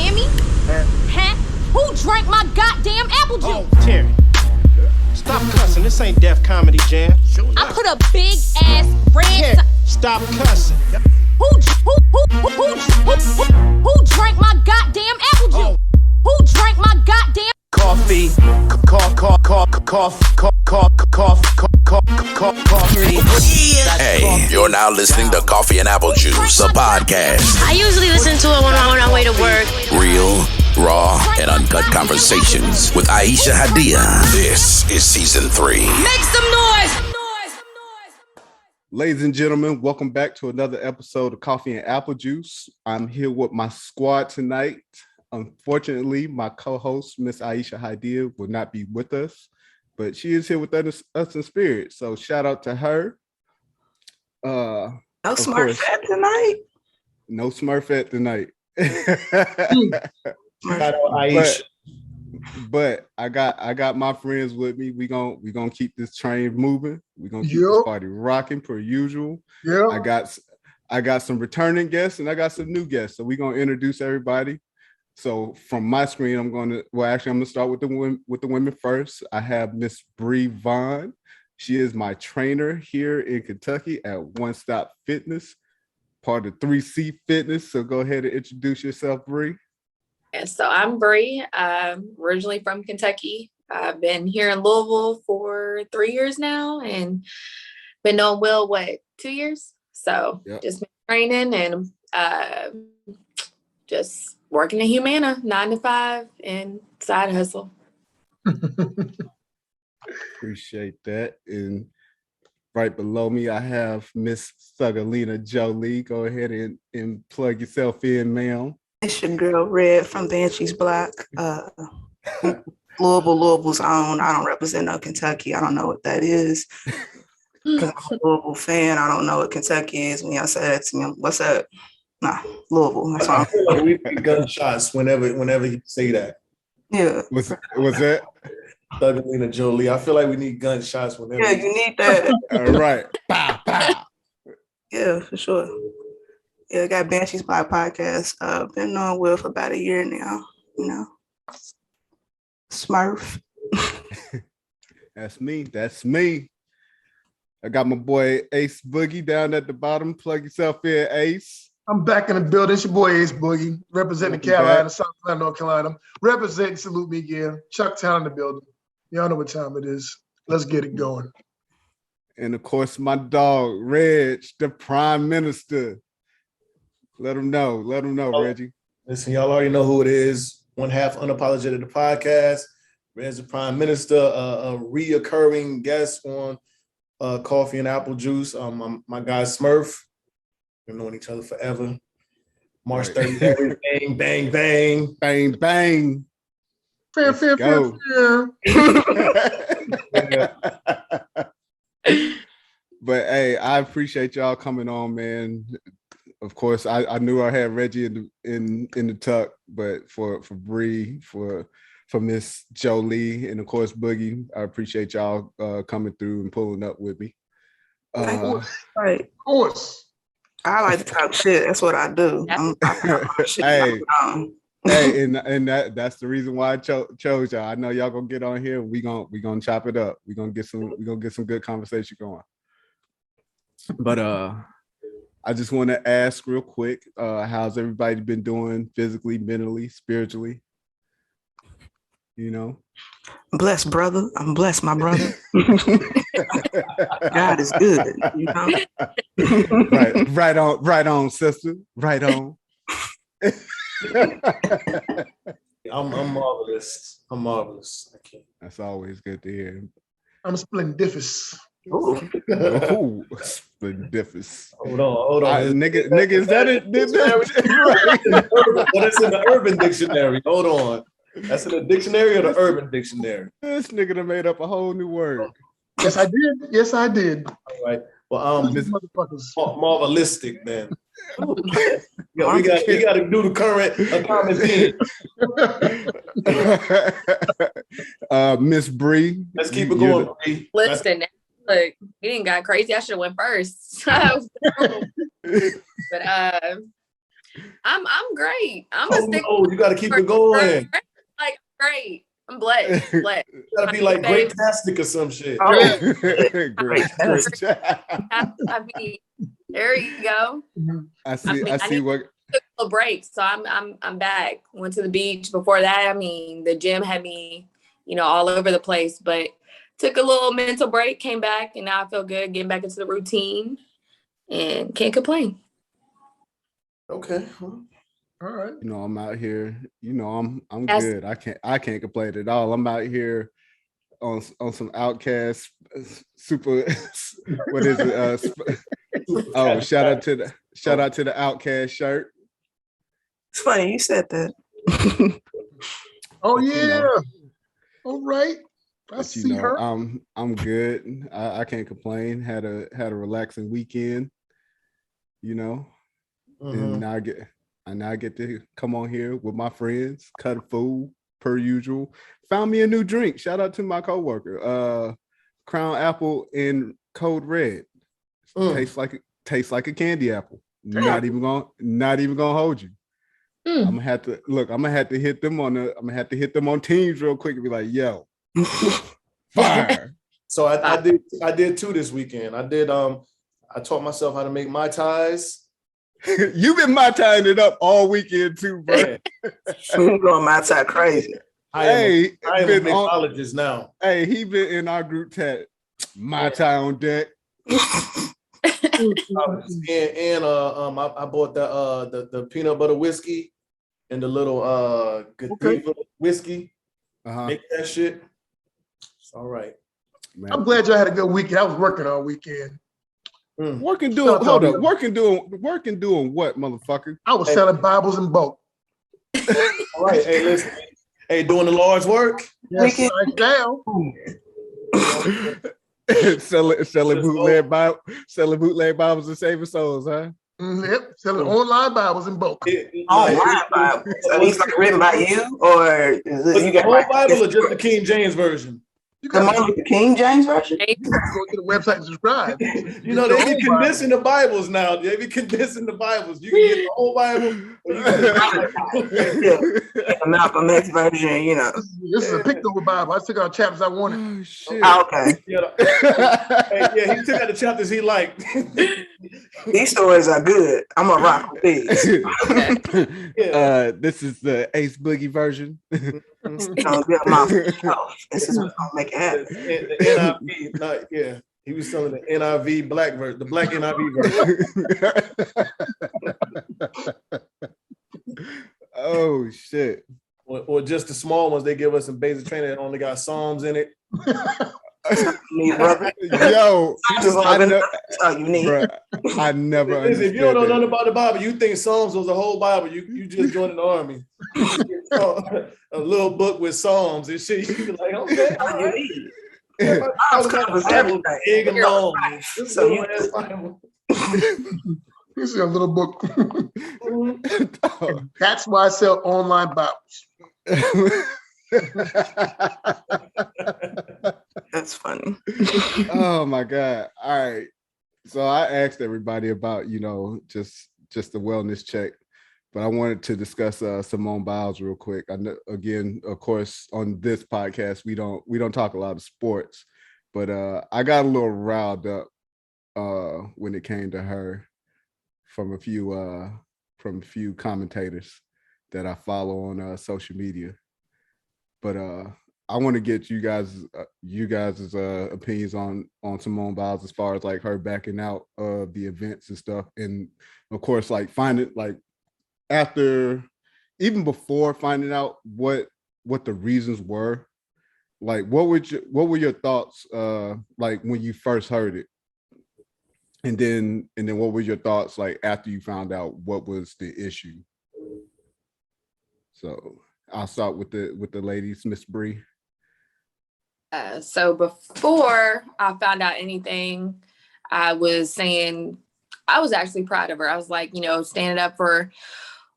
hear me? Huh? Who drank my goddamn apple juice? Oh, Terry. Stop cussing. This ain't Def Comedy Jam. I put a big ass red. Stop cussing. Who drank my goddamn apple juice? Who drank my goddamn Coffee. Coffee. Hey, you're now listening to Coffee and Apple Juice, a podcast. I usually listen to it when I'm on my way to work. Real, raw, and uncut conversations with Aisha Hadiya. This is season 3. Make some noise! Ladies and gentlemen, welcome back to another episode of Coffee and Apple Juice. I'm here with my squad tonight. Unfortunately, my co-host, Miss Aisha Hadiya, will not be with us, but she is here with us in spirit. So shout out to her. No Smurf tonight. No Smurf tonight. But I got my friends with me. We gonna keep this train moving. We gonna keep this party rocking per usual. Yeah. I got some returning guests and I got some new guests. So we gonna introduce everybody. So from my screen, I'm gonna start with the women first. I have Miss Bree Vaughn. She is my trainer here in Kentucky at One Stop Fitness, part of 3C Fitness. So go ahead and introduce yourself, Bree. Yeah, so I'm Bree. I'm originally from Kentucky. I've been here in Louisville for 3 years now and been knowing Will, 2 years? So Just been training and just working at Humana, 9 to 5 and side hustle. Appreciate that. And right below me, I have Miss Sugalina Jolie. Go ahead and plug yourself in, ma'am. It's your girl Red from Banshee's Block. Louisville's own. I don't represent no Kentucky. I don't know what that is. Because I'm a Louisville fan. I don't know what Kentucky is. When y'all say that to me, what's up? Nah, Louisville. That's all. I feel like we need gunshots whenever you say that. Yeah. Was that? Sugalina Jolie. I feel like we need gunshots whenever. Yeah, you need that. All right. Pow, pow. Yeah, for sure. Yeah, I got Banshee's Block podcast. Been knowing Will for about a year now. You know, Smurf. That's me. I got my boy Ace Boogie down at the bottom. Plug yourself in, Ace. I'm back in the building. It's your boy Ace Boogie, representing Carolina, South Carolina, North Carolina. Representing Salute Me again. Chucktown in the building. Y'all know what time it is. Let's get it going. And of course, my dog, Reg, the Prime Minister. Let him know, Reggie. Listen, y'all already know who it is. One half unapologetic the podcast. Red's the Prime Minister, a reoccurring guest on Coffee and Apple Juice. My guy Smurf. We've known each other forever. March 30th, bang, bang, bang. Bang, bang. Fair. But hey, I appreciate y'all coming on, man. Of course, I knew I had Reggie in the tuck, but for Bree, for Miss Jolie, and of course Boogie, I appreciate y'all coming through and pulling up with me. Right. Of course. I like to talk shit. That's what I do. Hey, and that's the reason why I chose y'all. I know y'all gonna get on here. We gonna chop it up. We gonna get some good conversation going. But I just want to ask real quick, how's everybody been doing physically, mentally, spiritually? You know? Blessed, brother. I'm blessed, my brother. God is good, you know? Right on, sister. Right on. I'm marvelous. I can't. That's always good to hear. I'm splendiferous. Oh, splendiferous. Hold on. Nigga, is that it? Well, that's in the Urban Dictionary. Hold on. That's in the dictionary or the Urban Dictionary? This nigga done made up a whole new word. Yes, I did. All right. Well, marvelistic then. Yeah, we got to do the current Miss Bree. Let's keep it going, Bree. Listen, look, he didn't got crazy. I should have went first. But I'm great. I'm a stick. Oh, you got to keep it going. Like great. I'm blessed. You gotta be like great tastic or some shit. Oh, Great. I mean, there you go. I see what took a break, so I'm back. Went to the beach. Before that, I mean, the gym had me, all over the place, but took a little mental break, came back, and now I feel good getting back into the routine and can't complain. Okay. All right. I'm out here. I'm good. I can't complain at all. I'm out here on some Outcast super. What is it? Oh, shout out to the Outcast shirt. It's funny you said that. Oh yeah. All right. I see her. I'm good. I can't complain. Had a relaxing weekend. And now I get to come on here with my friends, cut a food per usual. Found me a new drink. Shout out to my coworker. Crown Apple in Code Red. Tastes like a candy apple. Not even gonna hold you. I'm gonna have to hit them on Teams real quick and be like, yo, fire. So I did too this weekend. I taught myself how to make Mai Tais. You've been Mai Taiing it up all weekend too, bro. I'm going Mai Tai crazy. I am a mixologist now. Hey, he been in our group chat. Mai Tai on deck. I bought the peanut butter whiskey and the little Godiva whiskey. Make that shit. It's all right. Man. I'm glad y'all had a good weekend. I was working all weekend. Working doing what, motherfucker? I was selling Bibles in bulk. All right, hey, listen. Hey, doing the Lord's work. Yes, down. selling bootleg Bibles and saving souls, huh? Yep, selling online Bibles in bulk. Online Bibles. So these like written by you, or you got the whole Bible or just the King James version? You got the King James version? Go to the website and subscribe. They be condensing the Bibles now. They be condensing the Bibles. You can get the whole Bible. Or you can the Malcolm X version, This is a picked over Bible. I took out chapters I wanted. Oh, shit. Okay. He took out the chapters he liked. These stories are good. I'm gonna rock with these. This is the Ace Boogie version. This is what's gonna make it happen. The NIV, he was selling the NIV black version, the black NIV version. Oh shit! Or just the small ones they give us in basic training that only got Psalms in it. Me, brother. Yo, bruh, I never. Listen, if you don't know nothing about the Bible, you think Psalms was a whole Bible. You just joined the army. A little book with Psalms and shit. You be like, okay, all right. I was kind of big and long. This is a little book. That's why I sell online Bibles. That's funny. Oh my God. All right. So I asked everybody about, just the wellness check, but I wanted to discuss Simone Biles real quick. I know, again, of course, on this podcast, we don't talk a lot of sports, but I got a little riled up when it came to her from a few commentators that I follow on social media. But I want to get you guys' opinions on Simone Biles as far as like her backing out of the events and stuff, and of course like finding like after, even before finding out what the reasons were, like what were your thoughts like when you first heard it, and then what were your thoughts like after you found out what was the issue? So I'll start with the ladies, Miss Bree. So before I found out anything, I was saying I was actually proud of her. I was like, standing up for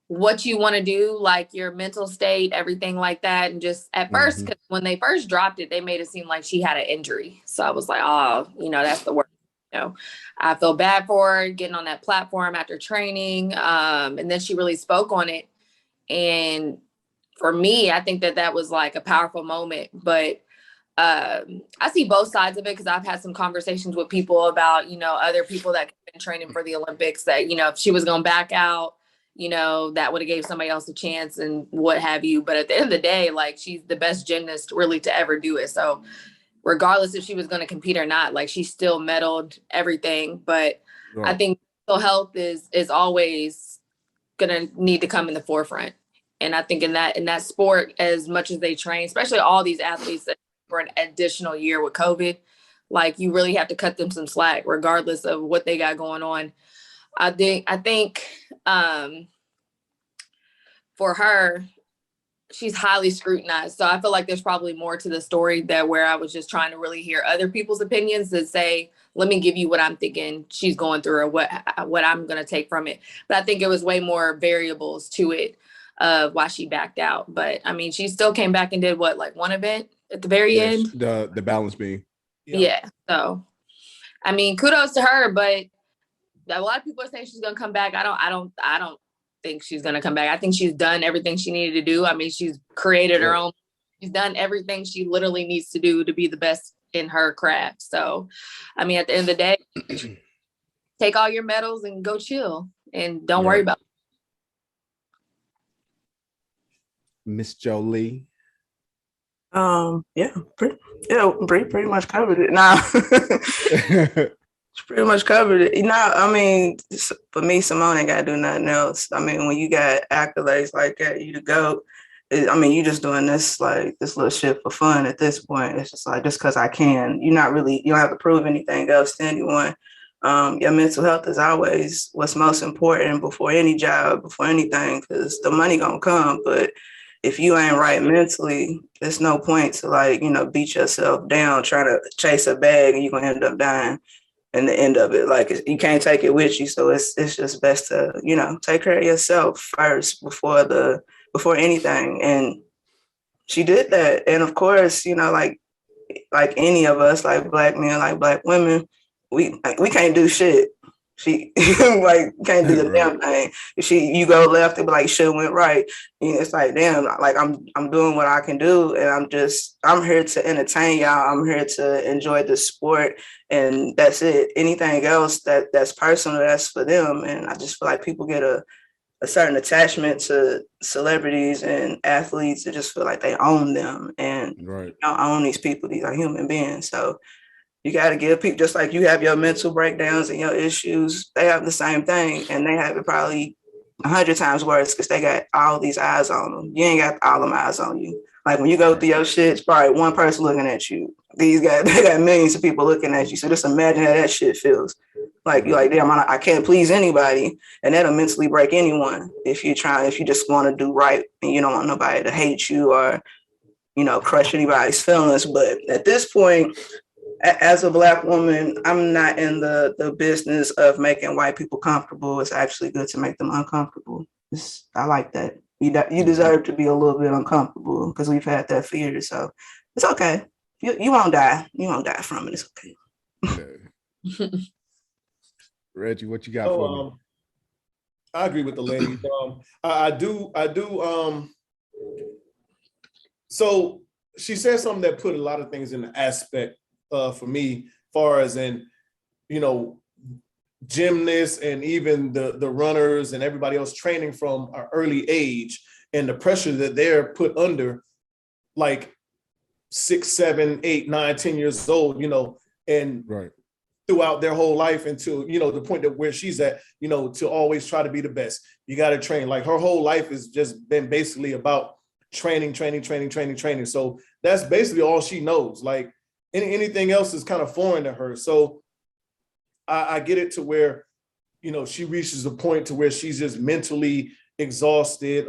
what you want to do, like your mental state, everything like that. And just at first, because when they first dropped it, they made it seem like she had an injury. So I was like, oh, that's the worst. I feel bad for her getting on that platform after training. And then she really spoke on it. And for me, I think that was like a powerful moment. But I see both sides of it because I've had some conversations with people about, other people that have been training for the Olympics that, if she was going to back out, that would have gave somebody else a chance and what have you. But at the end of the day, like, she's the best gymnast really to ever do it. So regardless if she was going to compete or not, like, she still medaled everything. But I think mental health is always going to need to come in the forefront. And I think in that sport, as much as they train, especially all these athletes that for an additional year with COVID, like, you really have to cut them some slack regardless of what they got going on. I think for her, she's highly scrutinized. So I feel like there's probably more to the story that where I was just trying to really hear other people's opinions and say, let me give you what I'm thinking she's going through or what I'm going to take from it. But I think it was way more variables to it of why she backed out. But I mean, she still came back and did like one event at the very end. The balance beam. Yeah. So, I mean, kudos to her, but a lot of people are saying she's going to come back. I don't think she's going to come back. I think she's done everything she needed to do. I mean, she's created her own. She's done everything she literally needs to do to be the best in her craft. So, I mean, at the end of the day, take all your medals and go chill and don't worry about it. Miss Jolie. Bree pretty much covered it. Nah, she pretty much covered it. I mean, for me, Simone ain't got to do nothing else. I mean, when you got accolades like that, you the GOAT. I mean, you just doing this little shit for fun at this point. It's just like, just because I can. You don't have to prove anything else to anyone. Your mental health is always what's most important before any job, before anything, because the money gonna come, but if you ain't right mentally, there's no point to beat yourself down trying to chase a bag and you're gonna end up dying in the end of it. Like, you can't take it with you. So it's just best to, take care of yourself first before anything. And she did that. And of course, like any of us, like Black men, like Black women, we can't do shit. She can't do the damn thing. You go left, it be like shit went right. It's like, damn, like I'm doing what I can do, and I'm here to entertain y'all. I'm here to enjoy the sport, and that's it. Anything else that's personal, that's for them. And I just feel like people get a certain attachment to celebrities and athletes. They just feel like they own them, and you don't own these people. These are human beings. So you got to give people, just like you have your mental breakdowns and your issues, they have the same thing, and they have it probably 100 times worse because they got all these eyes on them. You ain't got all them eyes on you. Like, when you go through your shit, it's probably one person looking at you. They got millions of people looking at you. So just imagine how that shit feels. Like, you're like, damn, I can't please anybody, and that'll mentally break anyone if you just want to do right and you don't want nobody to hate you or, crush anybody's feelings. But at this point, as a Black woman, I'm not in the business of making white people comfortable. It's actually good to make them uncomfortable. I like that. You deserve to be a little bit uncomfortable because we've had that fear. So it's okay. You won't die. You won't die from it. It's okay. Reggie, what you got for me? I agree with the ladies. I do. So she said something that put a lot of things in the aspect for me, far as in, gymnasts and even the runners and everybody else training from an early age and the pressure that they're put under, like 6, 7, 8, 9, 10 years old, and throughout their whole life until, the point that where she's at, to always try to be the best. You got to train. Like, her whole life has just been basically about training. So that's basically all she knows. Like, anything else is kind of foreign to her. So I get it to where, she reaches a point to where she's just mentally exhausted,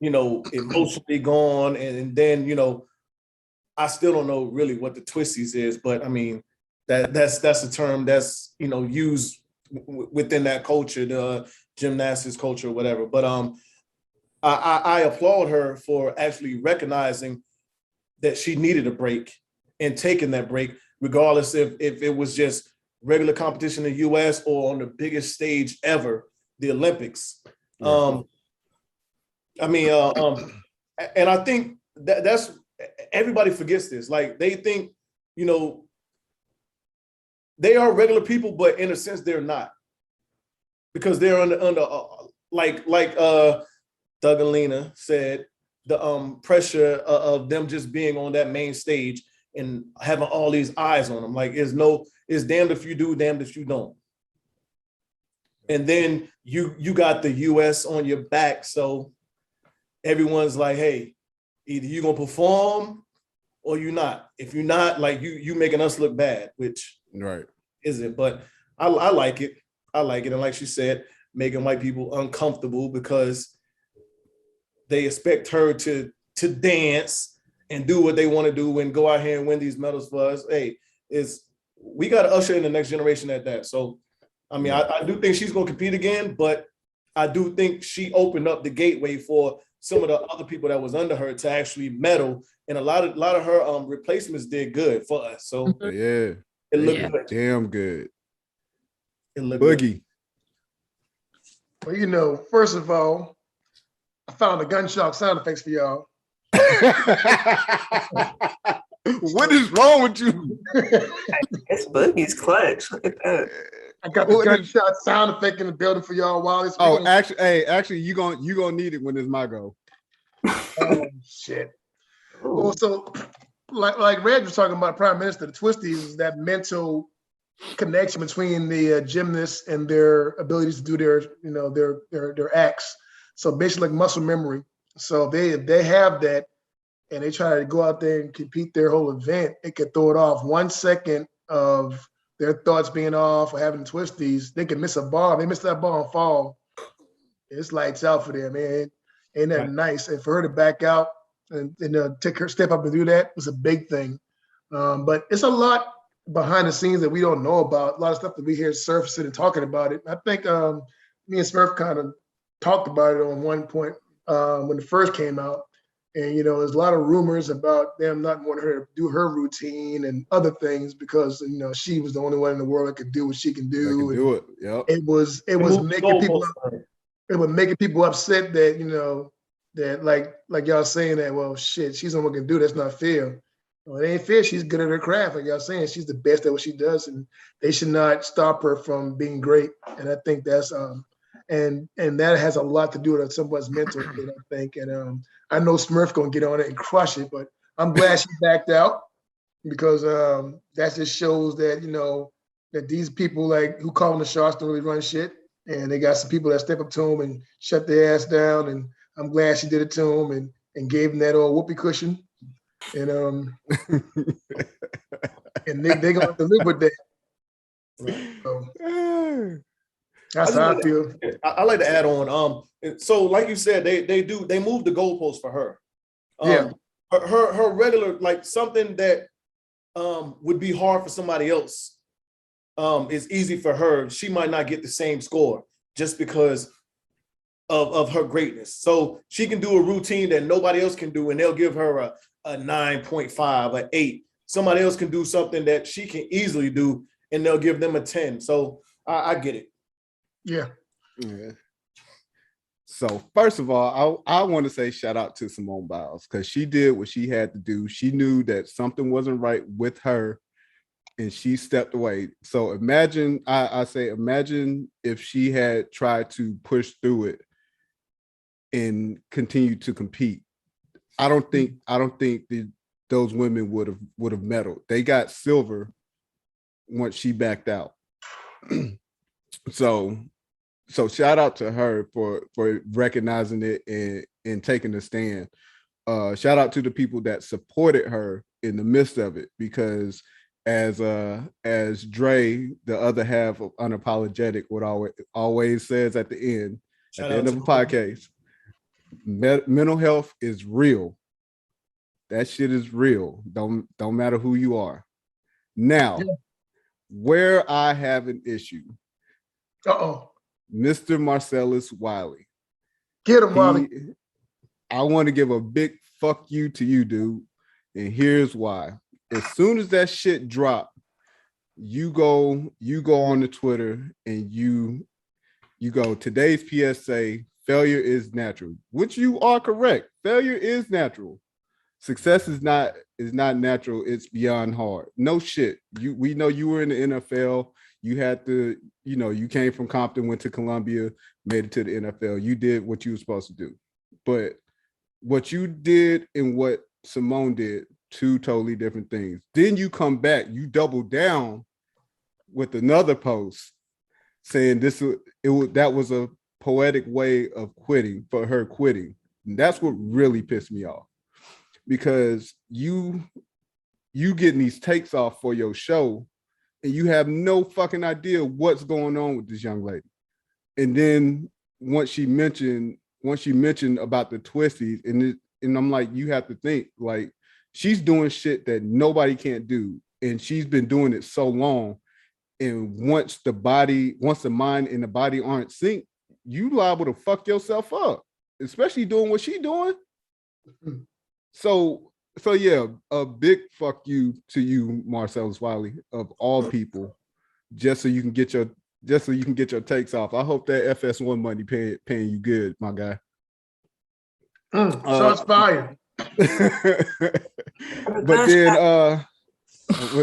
emotionally gone. And then, I still don't know really what the twisties is, but I mean, that's a term that's, used within that culture, the gymnastics culture or whatever. But I applaud her for actually recognizing that she needed a break and taking that break, regardless if it was just regular competition in the US or on the biggest stage ever, the Olympics. Yeah. And I think that's everybody forgets this. Like they think, they are regular people, but in a sense they're not, because they're under like Doug and Lena said, the pressure of them just being on that main stage and having all these eyes on them. Like it's damned if you do, damned if you don't. And then you got the US on your back, so everyone's like, hey, either you're gonna perform or you're not. If you're not, like you making us look bad, which isn't. But I like it. I like it. And like she said, making white people uncomfortable because they expect her to dance and do what they want to do and go out here and win these medals for us. Hey, we got to usher in the next generation at that. So, I mean, I do think she's going to compete again, but I do think she opened up the gateway for some of the other people that was under her to actually medal, and a lot of her replacements did good for us. So it looked good. Damn good. It looked Boogie. Good. Well, first of all, I found the gunshot sound effects for y'all. What is wrong with you? It's Boogie's clutch. Look at that. I got the gunshot sound effect in the building for y'all while it's. Oh, actually, you gonna need it when it's my go. Oh shit. Well, so like Reg was talking about, Prime Minister, the twisties is that mental connection between the gymnasts and their abilities to do their acts. So basically, like muscle memory. So they have that, and they try to go out there and compete their whole event. It could throw it off 1 second of their thoughts being off or having twisties. They can miss a ball. They miss that ball and fall. It's lights out for them, man. Ain't that nice? And for her to back out and take her step up and do that was a big thing. But it's a lot behind the scenes that we don't know about. A lot of stuff that we hear surfacing and talking about it. I think me and Smurf kind of talked about it on one point when it first came out. And, there's a lot of rumors about them not wanting her to do her routine and other things because, she was the only one in the world that could do what she can do. It was making people upset that, that like y'all saying that, well, shit, she's the one who can do. That's not fair. Well, it ain't fair. She's good at her craft. Like y'all saying, she's the best at what she does, and they should not stop her from being great. And I think that's and that has a lot to do with someone's mental, I think. And I know Smurf gonna get on it and crush it, but I'm glad she backed out because that just shows that that these people like who calling the shots don't really run shit, and they got some people that step up to them and shut their ass down. And I'm glad she did it to them and gave them that old whoopee cushion. And and they're gonna have to live with that. So, that's how I feel. I like to add on. So like you said, they moved the goalpost for her. Her regular, like something that would be hard for somebody else is easy for her. She might not get the same score just because of her greatness. So she can do a routine that nobody else can do, and they'll give her a 9.5, an 8. Somebody else can do something that she can easily do, and they'll give them a 10. So I get it. Yeah. So first of all, I want to say shout out to Simone Biles because she did what she had to do. She knew that something wasn't right with her, and she stepped away. So imagine if she had tried to push through it and continue to compete. I don't think those women would have medaled. They got silver once she backed out. So shout out to her for recognizing it and taking a stand. Shout out to the people that supported her in the midst of it, because as Dre, the other half of Unapologetic, would always says at the end of the podcast, mental health is real. That shit is real. Don't matter who you are. Now, where I have an issue. Mr. Marcellus Wiley. Get him, Wiley. I want to give a big fuck you to you, dude. And here's why. As soon as that shit dropped, you go on the Twitter and you go, today's PSA, failure is natural, which you are correct. Failure is natural. Success is not natural. It's beyond hard. No shit. We know you were in the NFL. You had to, you came from Compton, went to Columbia, made it to the NFL. You did what you were supposed to do. But what you did and what Simone did, two totally different things. Then you come back, you double down with another post saying that was a poetic way of quitting, for her quitting. And that's what really pissed me off, because you getting these takes off for your show and you have no fucking idea what's going on with this young lady. And then once she mentioned about the twisties, and I'm like, you have to think, like, she's doing shit that nobody can't do, and she's been doing it so long. And once the mind and the body aren't synced, you liable to fuck yourself up, especially doing what she's doing. So yeah, a big fuck you to you, Marcellus Wiley, of all people, just so you can get your takes off. I hope that FS1 money paying you good, my guy. So it's fire. But then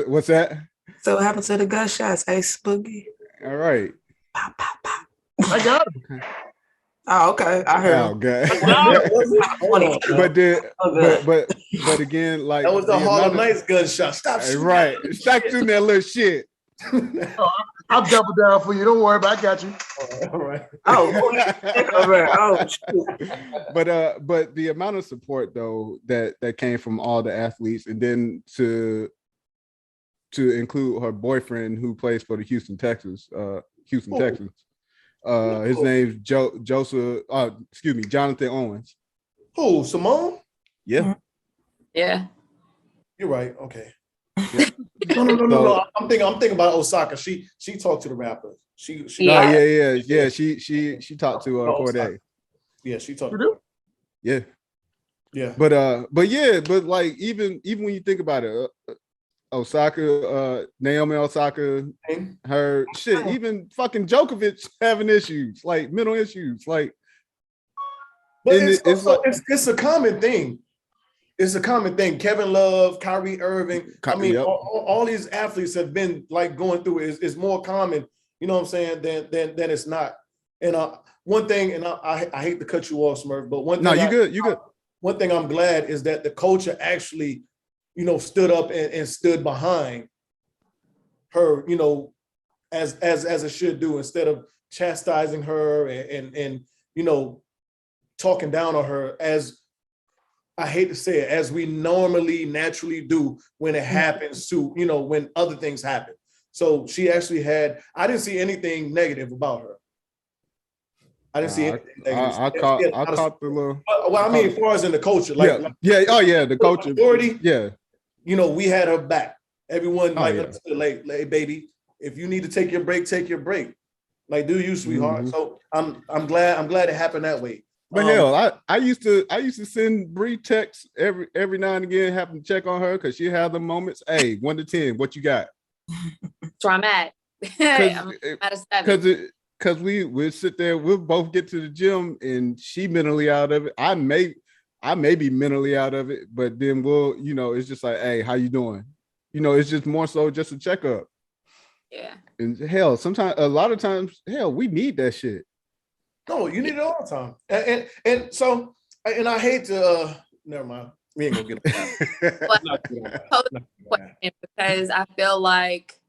what's that? So what happened to the gunshots, Ace Boogie? All right. Pop, pop, pop. I got him. Oh, okay. I heard. Oh, God. but again, like, that was the Harlem Nights gunshot. Stop shooting. Right. Stop doing that little shit. I'll double down for you. Don't worry, but I got you. All right. Oh, shoot. But the amount of support though that came from all the athletes, and then to include her boyfriend who plays for the Houston Texans. His name's Jonathan Owens. Who, Simone? Yeah. Yeah. You're right. Okay. Yeah. No. I'm thinking about Osaka. She talked to the rappers. She talked to Corday. Yeah, she talked. Yeah. Yeah. But like even when you think about it, Osaka, Naomi Osaka, her shit, even fucking Djokovic having issues, like mental issues, like. But it's a common thing. It's a common thing. Kevin Love, Kyrie Irving. I mean, all these athletes have been like going through it. It's more common, you know what I'm saying, than it's not. And one thing, and I hate to cut you off, Smurf, but one thing. No, you good. One thing I'm glad is that the culture actually, stood up and stood behind her, as it should do, instead of chastising her and talking down on her, as I hate to say it, as we naturally do when it happens to, when other things happen. So she actually I didn't see anything negative about her. I didn't see anything negative. I caught the little. Well, I mean, as far as in the culture, the culture. Authority, yeah. We had her back. Everyone understood, like, baby, if you need to take your break, take your break. Like, do you, sweetheart? Mm-hmm. So I'm glad it happened that way. But hell, I used to send Bree texts every now and again, having to check on her because she had the moments. Hey, 1 to 10, what you got? So I'm at. I'm at a 7. Because we'll sit there, we'll both get to the gym, and she mentally out of it. I may be mentally out of it, but then we'll, it's just like, hey, how you doing? It's just more so just a checkup. Yeah. And hell, a lot of times, we need that shit. No, you need it all the time. And so, and I hate to, never mind. We ain't gonna get it. Because I feel like,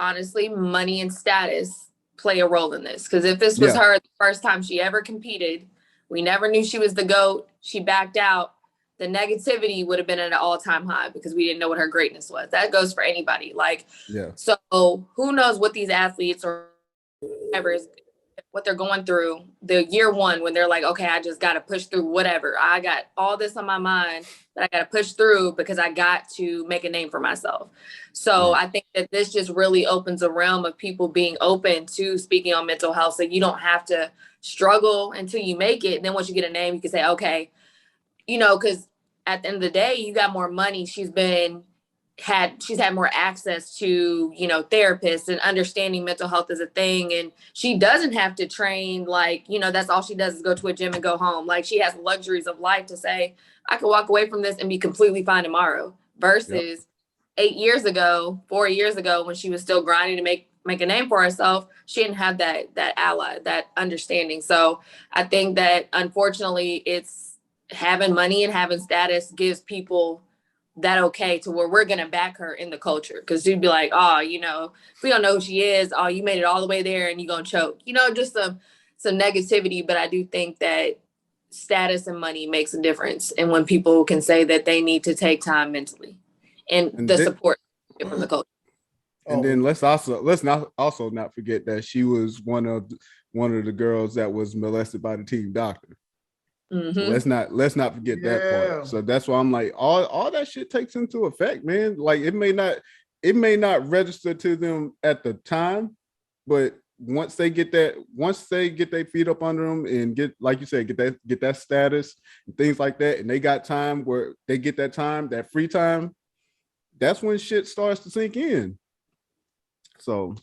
honestly, money and status play a role in this. Because if this was her the first time she ever competed, we never knew she was the GOAT, she backed out, the negativity would have been at an all-time high because we didn't know what her greatness was. That goes for anybody. So who knows what these athletes or whatever is, what they're going through the year one when they're like, okay, I just got to push through whatever. I got all this on my mind that I got to push through because I got to make a name for myself. So I think that this just really opens a realm of people being open to speaking on mental health. So you don't have to struggle until you make it. And then once you get a name, you can say, okay, because at the end of the day, you got more money. She's been she's had more access to, you know, therapists and understanding mental health is a thing. And she doesn't have to train, like, you know, that's all she does is go to a gym and go home. Like, she has luxuries of life to say, I could walk away from this and be completely fine tomorrow, versus 4 years ago, when she was still grinding to make a name for herself, she didn't have that ally, that understanding. So I think that unfortunately it's having money and having status gives people that okay to where we're going to back her in the culture. Cause you'd be like, oh, you know, if we don't know who she is, oh, you made it all the way there and you're going to choke, you know, just some negativity. But I do think that status and money makes a difference. And when people can say that they need to take time mentally and the support from the culture. And then let's not forget that she was one of the girls that was molested by the team doctor. So let's not forget that part. So that's why I'm like, all that shit takes into effect, man. Like it may not register to them at the time, but once they get their feet up under them and get, like you said, get that status and things like that, and they got time where they get that free time, that's when shit starts to sink in. So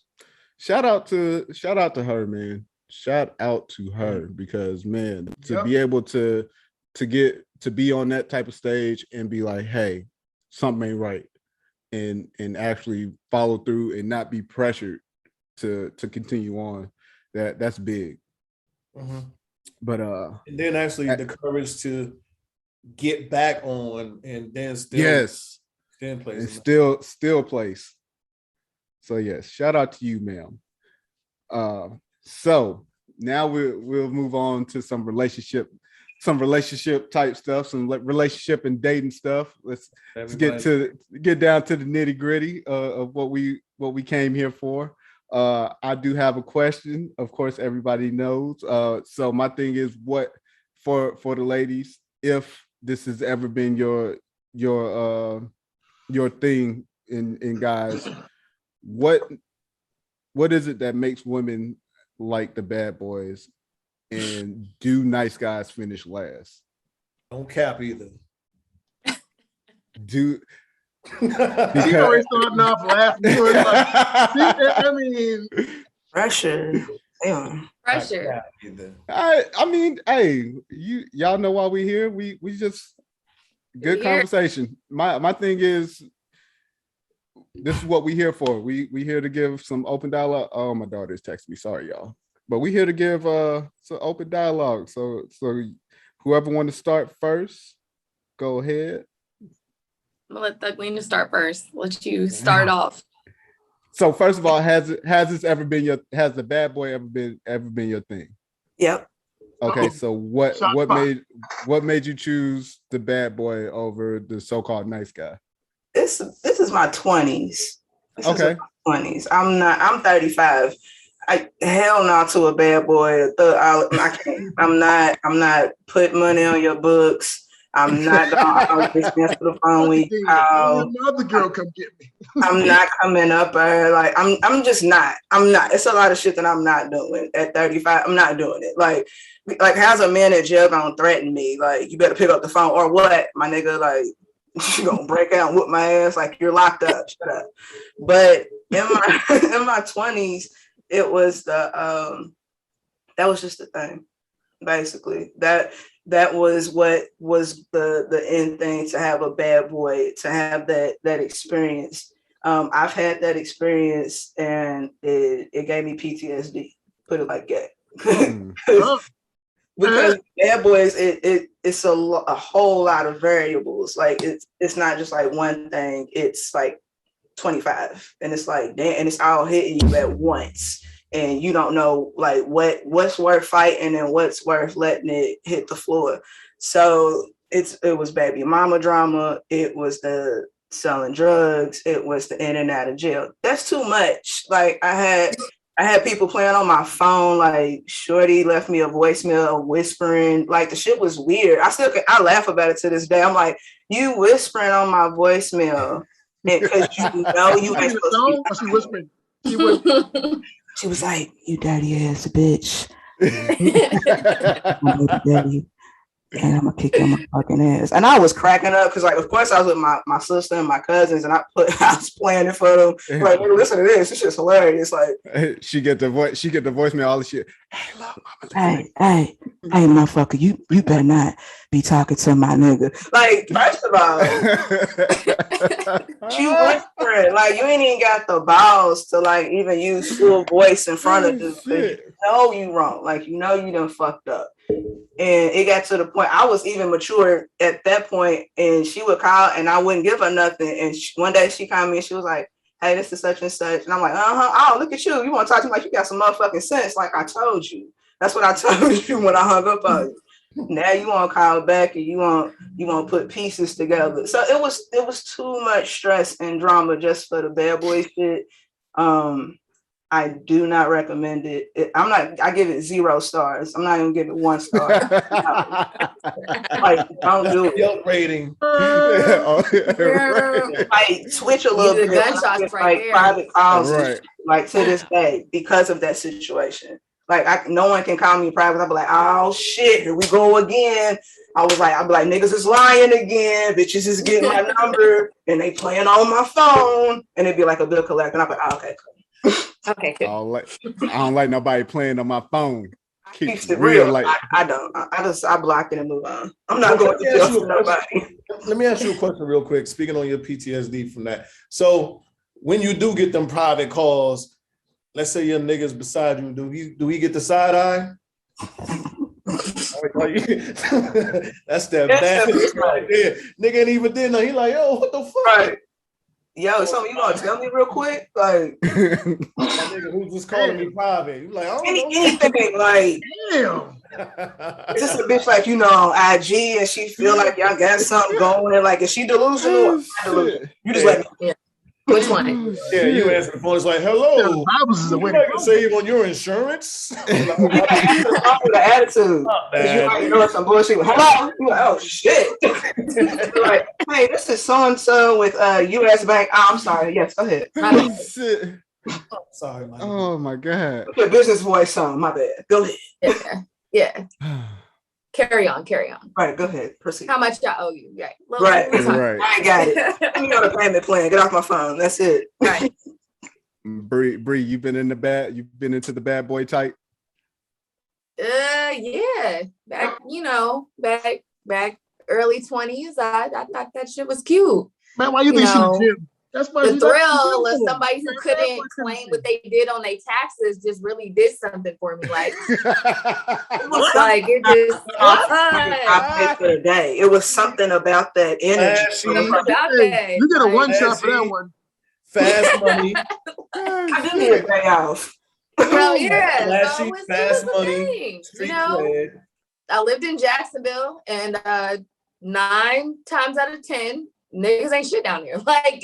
shout out to her, man. Shout out to her, because man, to be able to be on that type of stage and be like, hey, something ain't right, and actually follow through and not be pressured to continue on, that's big. But and then actually the courage to get back on and then still still place. So yes, shout out to you, ma'am. So now we'll move on to some relationship type stuff, some relationship and dating stuff. Let's get down to the nitty gritty of what we came here for. I do have a question. Of course, everybody knows. So my thing is, what for the ladies, if this has ever been your thing in guys, what is it that makes women like the bad boys, and do nice guys finish last? Don't cap either. Because he always starting off laughing. I mean, pressure. Damn. Pressure. I mean, hey, y'all know why we here. We just good conversation. My thing is, this is what we here for. We here to give some open dialogue. Oh, my daughter's texting me. Sorry, y'all. But we here to give some open dialogue. So whoever want to start first, go ahead. I'm gonna let Thugween start first. Let you start off. So first of all, has the bad boy ever been your thing? Yep. Okay, so what made you choose the bad boy over the so-called nice guy? This is my 20s. Okay. 20s. I'm 35. Hell no to a bad boy. I can't. I'm not putting money on your books. I'm not gonna always answer the phone when you call. Another girl come get me. I'm not coming up her. Like I'm just not. I'm not. It's a lot of shit that I'm not doing at 35. I'm not doing it. Like how's a man in jail gonna threaten me? Like, you better pick up the phone or what, my nigga? Like, you gonna break out and whoop my ass? Like, you're locked up. Shut up. But in my 20s, it was that was just the thing, basically. That was what was the end thing, to have a bad boy, to have that experience. I've had that experience, and it gave me PTSD. Put it like that. Because bad boys, it's a whole lot of variables. Like it's not just like one thing. It's like 25, and it's like, damn, and it's all hitting you at once. And you don't know like what's worth fighting and what's worth letting it hit the floor. So it was baby mama drama. It was the selling drugs. It was the in and out of jail. That's too much. Like I had people playing on my phone. Like, shorty left me a voicemail whispering. Like, the shit was weird. I laugh about it to this day. I'm like, you whispering on my voicemail because you know you ain't supposed to be whispering. She was like, you dirty ass bitch. and I'm gonna kick your motherfucking ass. And I was cracking up because, like, of course, I was with my sister and my cousins, and I was playing it for them. Like, listen to this. This shit's hilarious. Like, she get the voicemail, all the shit. Hey, look, mama. Hey, motherfucker, you better not be talking to my nigga. Like, first of all, she whispering. Like, you ain't even got the balls to like even use full voice in front of you. You know you wrong. Like, you know you done fucked up. And it got to the point I was even mature at that point, and she would call and I wouldn't give her nothing. And one day she called me and she was like, hey, this is such and such. And I'm like, oh, look at you. You want to talk to me like you got some motherfucking sense. Like I told you. That's what I told you when I hung up on you. Now you want to call back and you want to put pieces together. So it was too much stress and drama just for the bad boy shit. I do not recommend it. I give it 0 stars. I'm not even giving it 1 star. Like, don't do it. Yelp rating. Like, switch a little bit. Like private calls, like to this day, because of that situation. Like, no one can call me private. I'll be like, oh shit, here we go again. I'll be like, niggas is lying again. Bitches is getting my number and they playing on my phone. And it'd be like a bill collector. And I'm like, oh, okay, cool. Okay, good. I don't like nobody playing on my phone. Keeps it real. Like, I don't. I block it and move on. I'm not going to jail for nobody. Let me ask you a question real quick. Speaking on your PTSD from that. So when you do get them private calls, let's say your nigga's beside you, do he get the side eye? That's that bad right there. Nigga ain't even did nothing. He like, yo, what the fuck? Right. Yo, something you gonna tell me real quick? Like, that nigga who's just calling me private. You like, I don't know. Anything like, damn. Just a bitch like, on IG and she feel like y'all got something going. And like, is she delusional? You just like, yeah. Which one? Yeah, you answer the phone. It's like, hello. You like to save on your insurance? With the attitude. You know some bullshit. Hello. You like, oh shit. Like, hey, this is so and so with U.S. Bank. Oh, I'm sorry. Yes, go ahead. Sorry, man. Oh my god. Put your business voice on. My bad. Go ahead. Yeah. Carry on. Right, go ahead. Proceed. How much y'all owe you? Right. I got it. Let me go to payment plan. Get off my phone. That's it. Right. Bree, you've been into the bad boy type? Yeah. Back early 20s, I thought that shit was cute. Man, why you think she was cute? That's the thrill of somebody who couldn't claim what they did on their taxes just really did something for me. Like, it was like it just I paid for the day. It was something about that energy. You get a one shot for that one. Fast money. I do need a day off. Well, yeah. Flashy, fast money. I lived in Jacksonville, and 9 times out of 10. Niggas ain't shit down here. Like,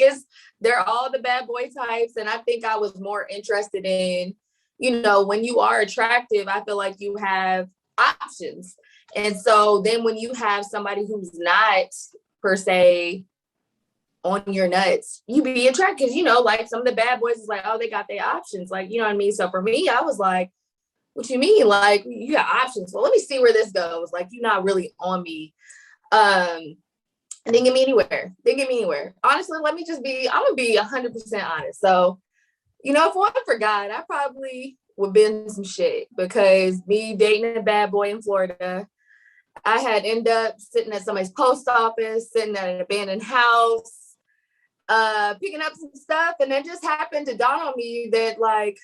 they're all the bad boy types. And I think I was more interested in, when you are attractive, I feel like you have options. And so then when you have somebody who's not per se on your nuts, you be attracted. Like some of the bad boys is like, oh, they got their options. Like, you know what I mean? So for me, I was like, what you mean? Like, you got options. Well, let me see where this goes. Like, you're not really on me. Didn't get me anywhere. Honestly, I'm going to be 100% honest. So, if it wasn't for God, I probably would been some shit, because me dating a bad boy in Florida, I had ended up sitting at somebody's post office, sitting at an abandoned house, picking up some stuff. And it just happened to dawn on me that, like,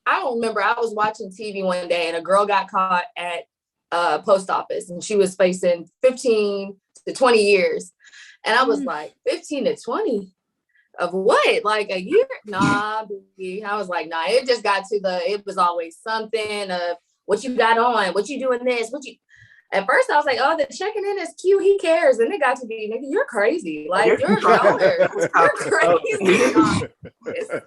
I don't remember. I was watching TV one day and a girl got caught at a post office and she was facing 15 to 20 years. And I was like, 15 to 20 of what? Like a year? Nah, Boogie. I was like, nah, it just got to it was always something of what you got on, what you doing this, at first I was like, oh, the checking in is cute. He cares. And it got to be, nigga, you're crazy. Like, you're younger. You're crazy.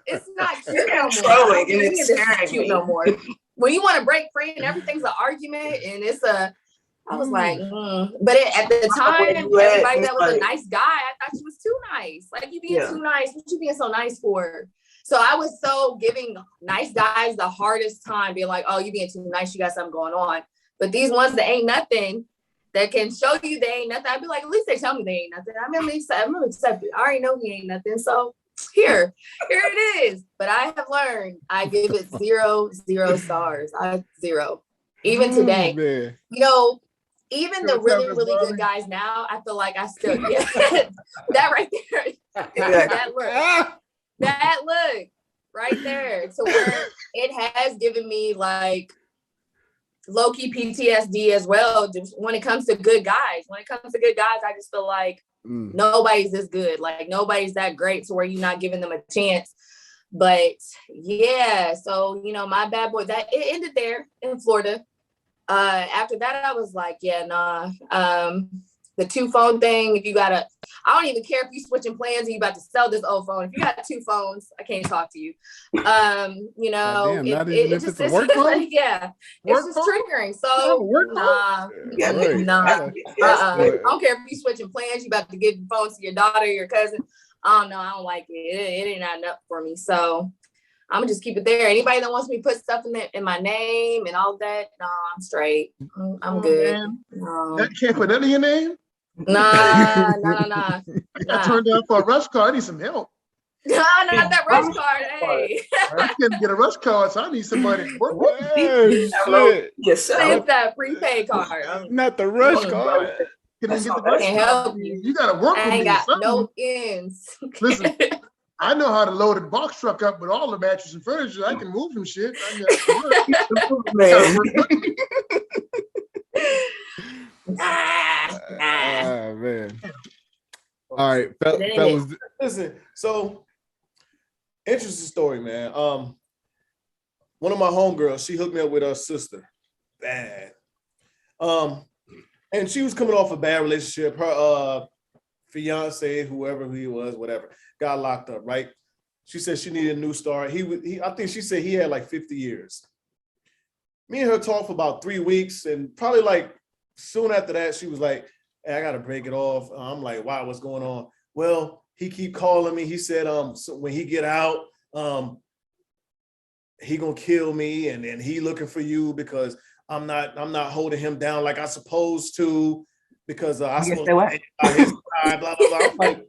It's not cute no more. It's cute no more. When you want to break free and everything's an argument and I was like, But at the time, everybody that was a nice guy, I thought she was too nice. Like, you being too nice. What you being so nice for? So I was so giving nice guys the hardest time, being like, oh, you being too nice. You got something going on. But these ones that ain't nothing, that can show you they ain't nothing. I'd be like, at least they tell me they ain't nothing. I'm gonna accept it. I already know he ain't nothing. So here it is. But I have learned I give it 0 stars. Zero. Even today. Man. You know, even the really, really good guys now, I feel like I still that right there. That look right there. So where it has given me like low-key PTSD as well. Just when it comes to good guys. When it comes to good guys, I just feel like nobody's this good. Like nobody's that great to where you're not giving them a chance. But yeah, so you know, my bad boy, that it ended there in Florida. After that, I was like, yeah, nah. The 2 phone thing, if you gotta, I don't even care if you switching plans and you about to sell this old phone. If you got 2 phones, I can't talk to you. You know, it's just a work phone? Yeah, it's just triggering. So nah. I don't care if you switching plans, you about to give phones to your daughter, your cousin. I don't like it. It ain't enough for me. So I'm gonna just keep it there. Anybody that wants me to put stuff in my name and all that, no, I'm straight. I'm good. That can't put that in your name? Nah. I turned down for a rush card. I need some help. No, not that rush card. Hey. I can't get a rush card, so I need somebody to work with. Yes, it's that prepaid card. Not the rush card. Can I get the rush card? You gotta work with me. I ain't got no ends. Listen, I know how to load a box truck up with all the mattresses and furniture. I can move some shit. Man. All right, fellas. Listen, so interesting story, man. One of my homegirls, she hooked me up with her sister. Bad. And she was coming off a bad relationship. Her fiance, whoever he was, whatever, got locked up, right? She said she needed a new start. I think she said he had like 50 years. Me and her talked for about 3 weeks, and probably like soon after that, she was like, hey, I gotta break it off. I'm like, wow, what's going on? Well, he keep calling me. He said, so when he get out, he gonna kill me, and he looking for you because I'm not holding him down like I supposed to, because I supposed to be by his side, blah, blah, blah. I'm like,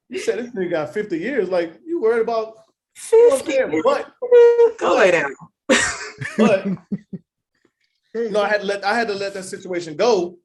you said this nigga got 50 years. Like, you worried about 50? What? Go lay down. But you know, I had to let that situation go,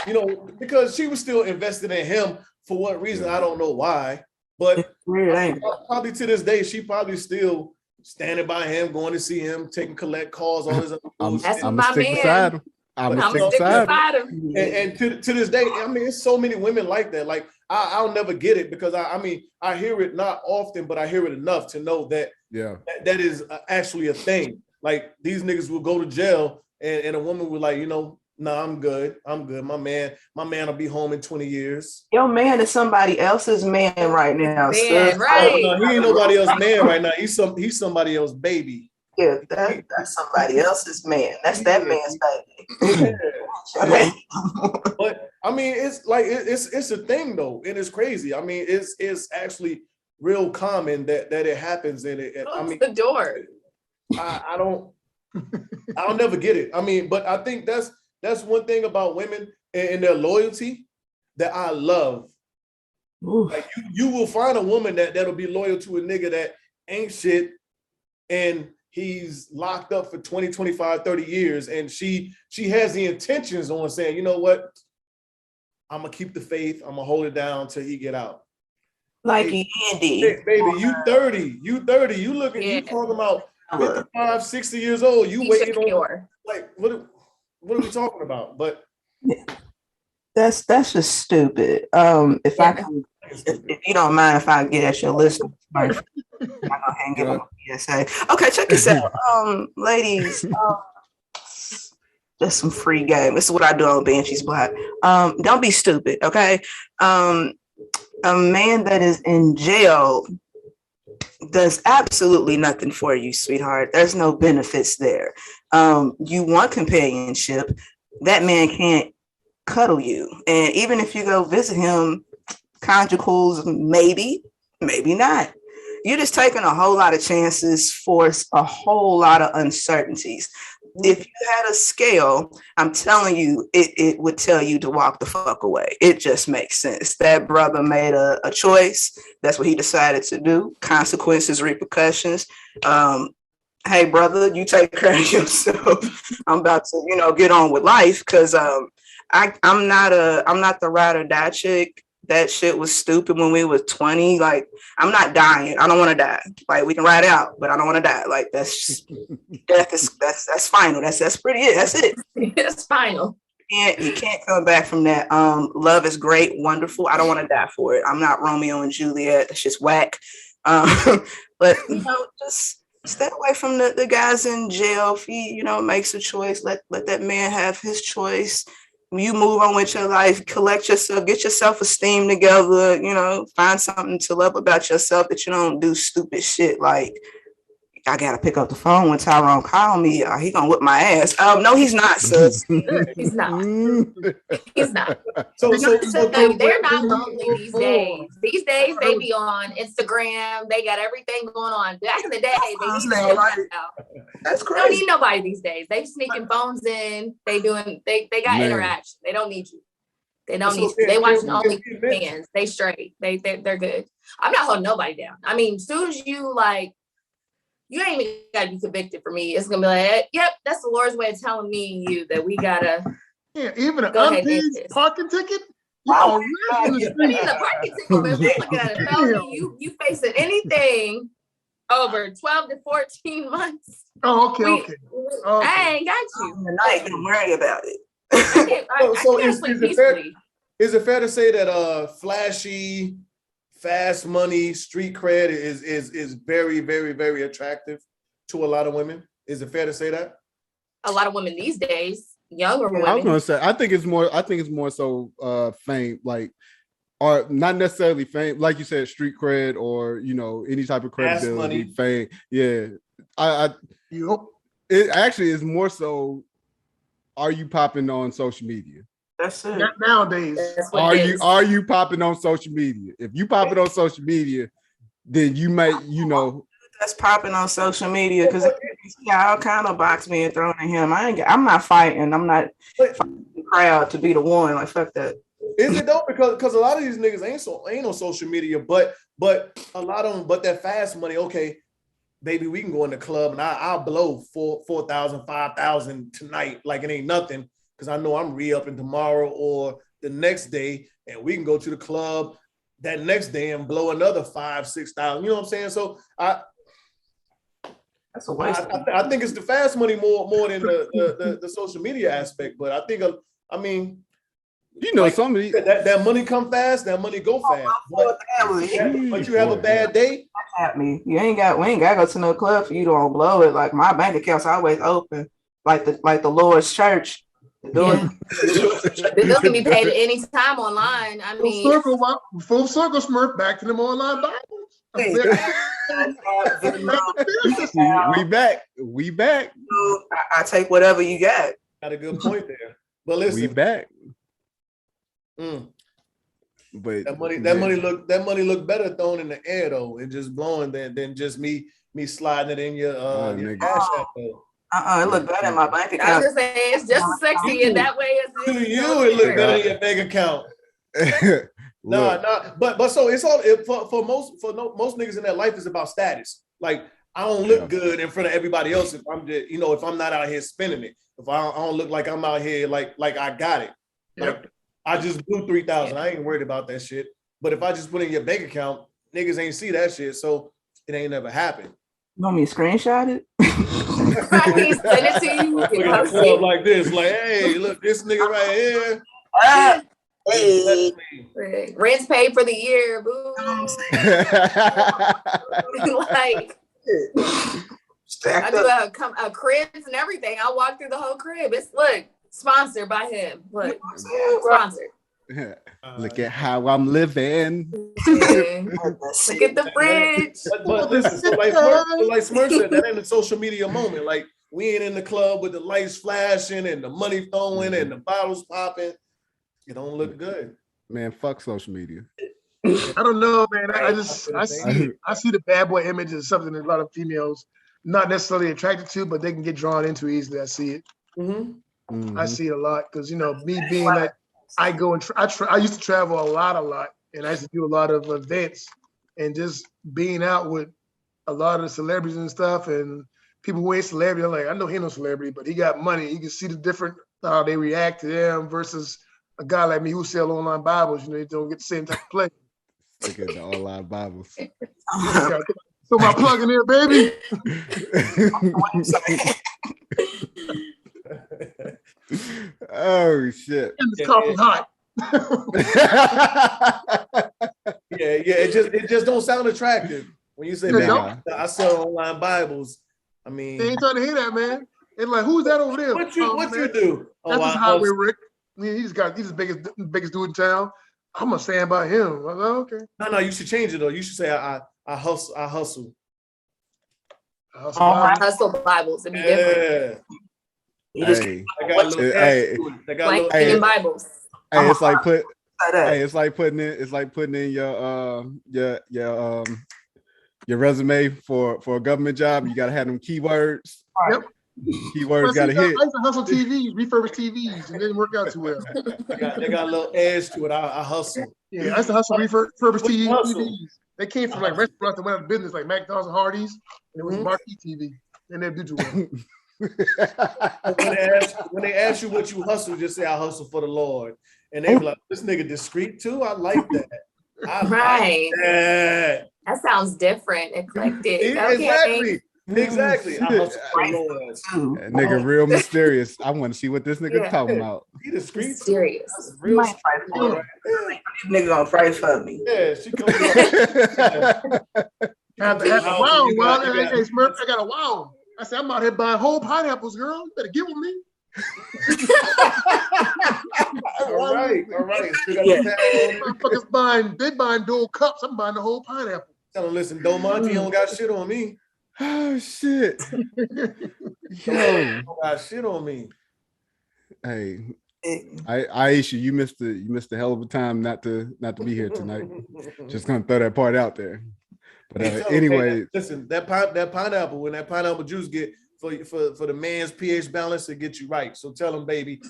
you know, because she was still invested in him for what reason, I don't know why. But probably to this day, she probably still standing by him, going to see him, collect calls, all his other That's my man. I'm gonna stick beside him. And to this day, I mean, it's so many women like that. Like, I'll never get it, because I mean, I hear it not often, but I hear it enough to know that that is actually a thing. Like, these niggas will go to jail, and a woman will like, you know, no, I'm good. My man will be home in 20 years. Your man is somebody else's man right now. Man, right? No, he ain't nobody else's man right now. He's somebody else's baby. Yeah, that's somebody else's man. That's that man's baby. But I mean, it's like it's a thing though, and it's crazy. I mean, it's actually real common that it happens, and I mean, the door. I'll never get it. I mean, but I think that's one thing about women and their loyalty that I love. Ooh. Like you will find a woman that'll be loyal to a nigga that ain't shit, and he's locked up for 20, 25, 30 years, and she has the intentions on saying, you know what, I'm gonna keep the faith, I'm gonna hold it down till he get out. Like Andy. Baby, you 30, you looking, you talking about 55, 60 years old, you waiting on, like, what are we talking about? But that's just stupid. If you don't mind, if I get at your list, I'm gonna hang it on PSA. Okay, check this out, ladies. Just some free game. This is what I do on Banshee's Black. Don't be stupid, okay? A man that is in jail does absolutely nothing for you, sweetheart. There's no benefits there. You want companionship. That man can't cuddle you. And even if you go visit him, conjugals, maybe not. You're just taking a whole lot of chances for a whole lot of uncertainties. if you had a scale, I'm telling you, it would tell you to walk the fuck away. It just makes sense. That brother made a choice. That's what he decided to do. Consequences, repercussions. Hey, brother, you take care of yourself. I'm about to, get on with life because I'm not the ride or die chick. That shit was stupid when we was 20. Like, I'm not dying. I don't want to die. Like, we can ride out, but I don't want to die. Like, that's just, death is that's final. That's pretty it. That's it. It's final. You can't come back from that. Love is great, wonderful. I don't want to die for it. I'm not Romeo and Juliet. That's just whack. But just stay away from the guys in jail. If he, makes a choice, let that man have his choice. You move on with your life, collect yourself, get your self-esteem together, find something to love about yourself that you don't do stupid shit like, I gotta pick up the phone when Tyrone call me. He gonna whip my ass. No, he's not, sis. He's not. He's not. So they're not lonely these days. These days they be on Instagram. They got everything going on. Back in the day, that's crazy. They don't need nobody these days. They sneaking phones in. They got interaction. They don't need you. They don't need you. They watching OnlyFans. They straight. They're good. I'm not holding nobody down. I mean, as soon as you ain't even gotta be convicted for me. It's gonna be like, yep, that's the Lord's way of telling me and you that we gotta. Yeah, even an unpaid parking ticket. The parking ticket, but we're looking at it. Felony, you facing anything over 12 to 14 months. Oh, okay. I ain't got you. Tonight, don't worry about it. Is it fair to say that flashy, fast money, street cred is very, very, very attractive to a lot of women? Is it fair to say that? A lot of women these days, younger women. I was gonna say, I think it's more so fame, like, or not necessarily fame, like you said, street cred or any type of credibility, fame. Yeah, it actually is more so. Are you popping on social media? That's it. Nowadays, are you popping on social media? If you pop it on social media, then you might, that's popping on social media because all kind of box being thrown at him. I'm not fighting. I'm not fighting the crowd to be the one. Like, fuck that. Is it though? Because a lot of these niggas ain't on social media, but a lot of them, but that fast money. Okay, baby, we can go in the club and I'll blow 4,000, 5,000 tonight like it ain't nothing. Because I know I'm re-upping tomorrow or the next day, and we can go to the club that next day and blow another 5,000, 6,000. You know what I'm saying? So that's a waste. I think it's the fast money more than the social media aspect. But I think some of these that money come fast, that money go fast. But you have a bad day. At me, we ain't gotta go to no club for you to blow it. Like, my bank account's always open, like the Lord's church. Yeah. Those can be paid at any time online. I mean, full circle, Smurf, back to them online Bibles. We back. I take whatever you got. Got a good point there. But listen, we back. But that money look better thrown in the air though, and just blowing than just me sliding it in your cash app though. It looked better in my bank account. I was just saying, it's just as sexy in that way as to you. It looked better in your bank account. But so it's all for most niggas in their life is about status. Like, I don't look good in front of everybody else if I'm just, if I'm not out here spending it. If I don't look like I'm out here like I got it. Like, I just blew 3,000. I ain't worried about that shit. But if I just put in your bank account, niggas ain't see that shit, so it ain't never happened. You want me to screenshot it? Send it to you. Like this, like, hey, look, this nigga right here. Rent's paid for the year, boo. Like, I do a cribs and everything. I walk through the whole crib. It's sponsored by him. Look, sponsored. Look at how I'm living. Look at the fridge. But listen, so like Smurf said, that ain't a social media moment. Like, we ain't in the club with the lights flashing and the money throwing and the bottles popping. It don't look good. Man, fuck social media. I don't know, man. I see the bad boy image as something that a lot of females not necessarily attracted to, but they can get drawn into easily. I see it. I see it a lot because me being that I go and I used to travel a lot, and I used to do a lot of events, and just being out with a lot of the celebrities and stuff, and people who ain't celebrity. I'm like, I know he no celebrity, but he got money. You can see the different how they react to them versus a guy like me who sell online Bibles. They don't get the same type of play. Look at the online Bibles. So my plug in there, baby. Oh shit! And it's coffee hot. It just don't sound attractive when you say, "Man, I sell online Bibles." I mean, they ain't trying to hear that, man. It's like, who's that over there? What you do? That's just Highway Rick. He's the biggest dude in town. I'm gonna stand by him. I'm like, okay. No, you should change it though. You should say, I hustle. Hustle Bibles. It'd be different. Hey, Bibles. Hey, it's like putting in your resume for a government job. You gotta have them keywords. Yep. Keywords gotta hit. I used to hustle TVs, refurbish TVs, and it didn't work out too well. They got a little edge to it. I hustle. Yeah, I used to hustle refurbish TVs. They came from like restaurants that went out of business, like McDonald's and Hardee's, and it was marquee TV, and they did too well. When they ask you what you hustle, just say I hustle for the Lord, and they be like, "This nigga discreet too." I like that. Right. That sounds different, eclectic. Exactly. I hustle for the Lord. That nigga real mysterious. I want to see what this nigga talking about. He discreet. Serious. Real nigga gonna pray for me. Yeah, she comes. Wow. Hey, Smurf, I got a wow. I said, I'm out here buying whole pineapples, girl. You better get with me. All right. Motherfuckers buying dual cups. I'm buying the whole pineapple. Tell them, listen, Del Monte don't got shit on me. Oh shit. Don't got shit on me. Hey, Aisha, you missed a hell of a time not to be here tonight. Just gonna throw that part out there. But anyway, listen, that pineapple, when that pineapple juice get for the man's pH balance, it gets you right. So tell him, baby,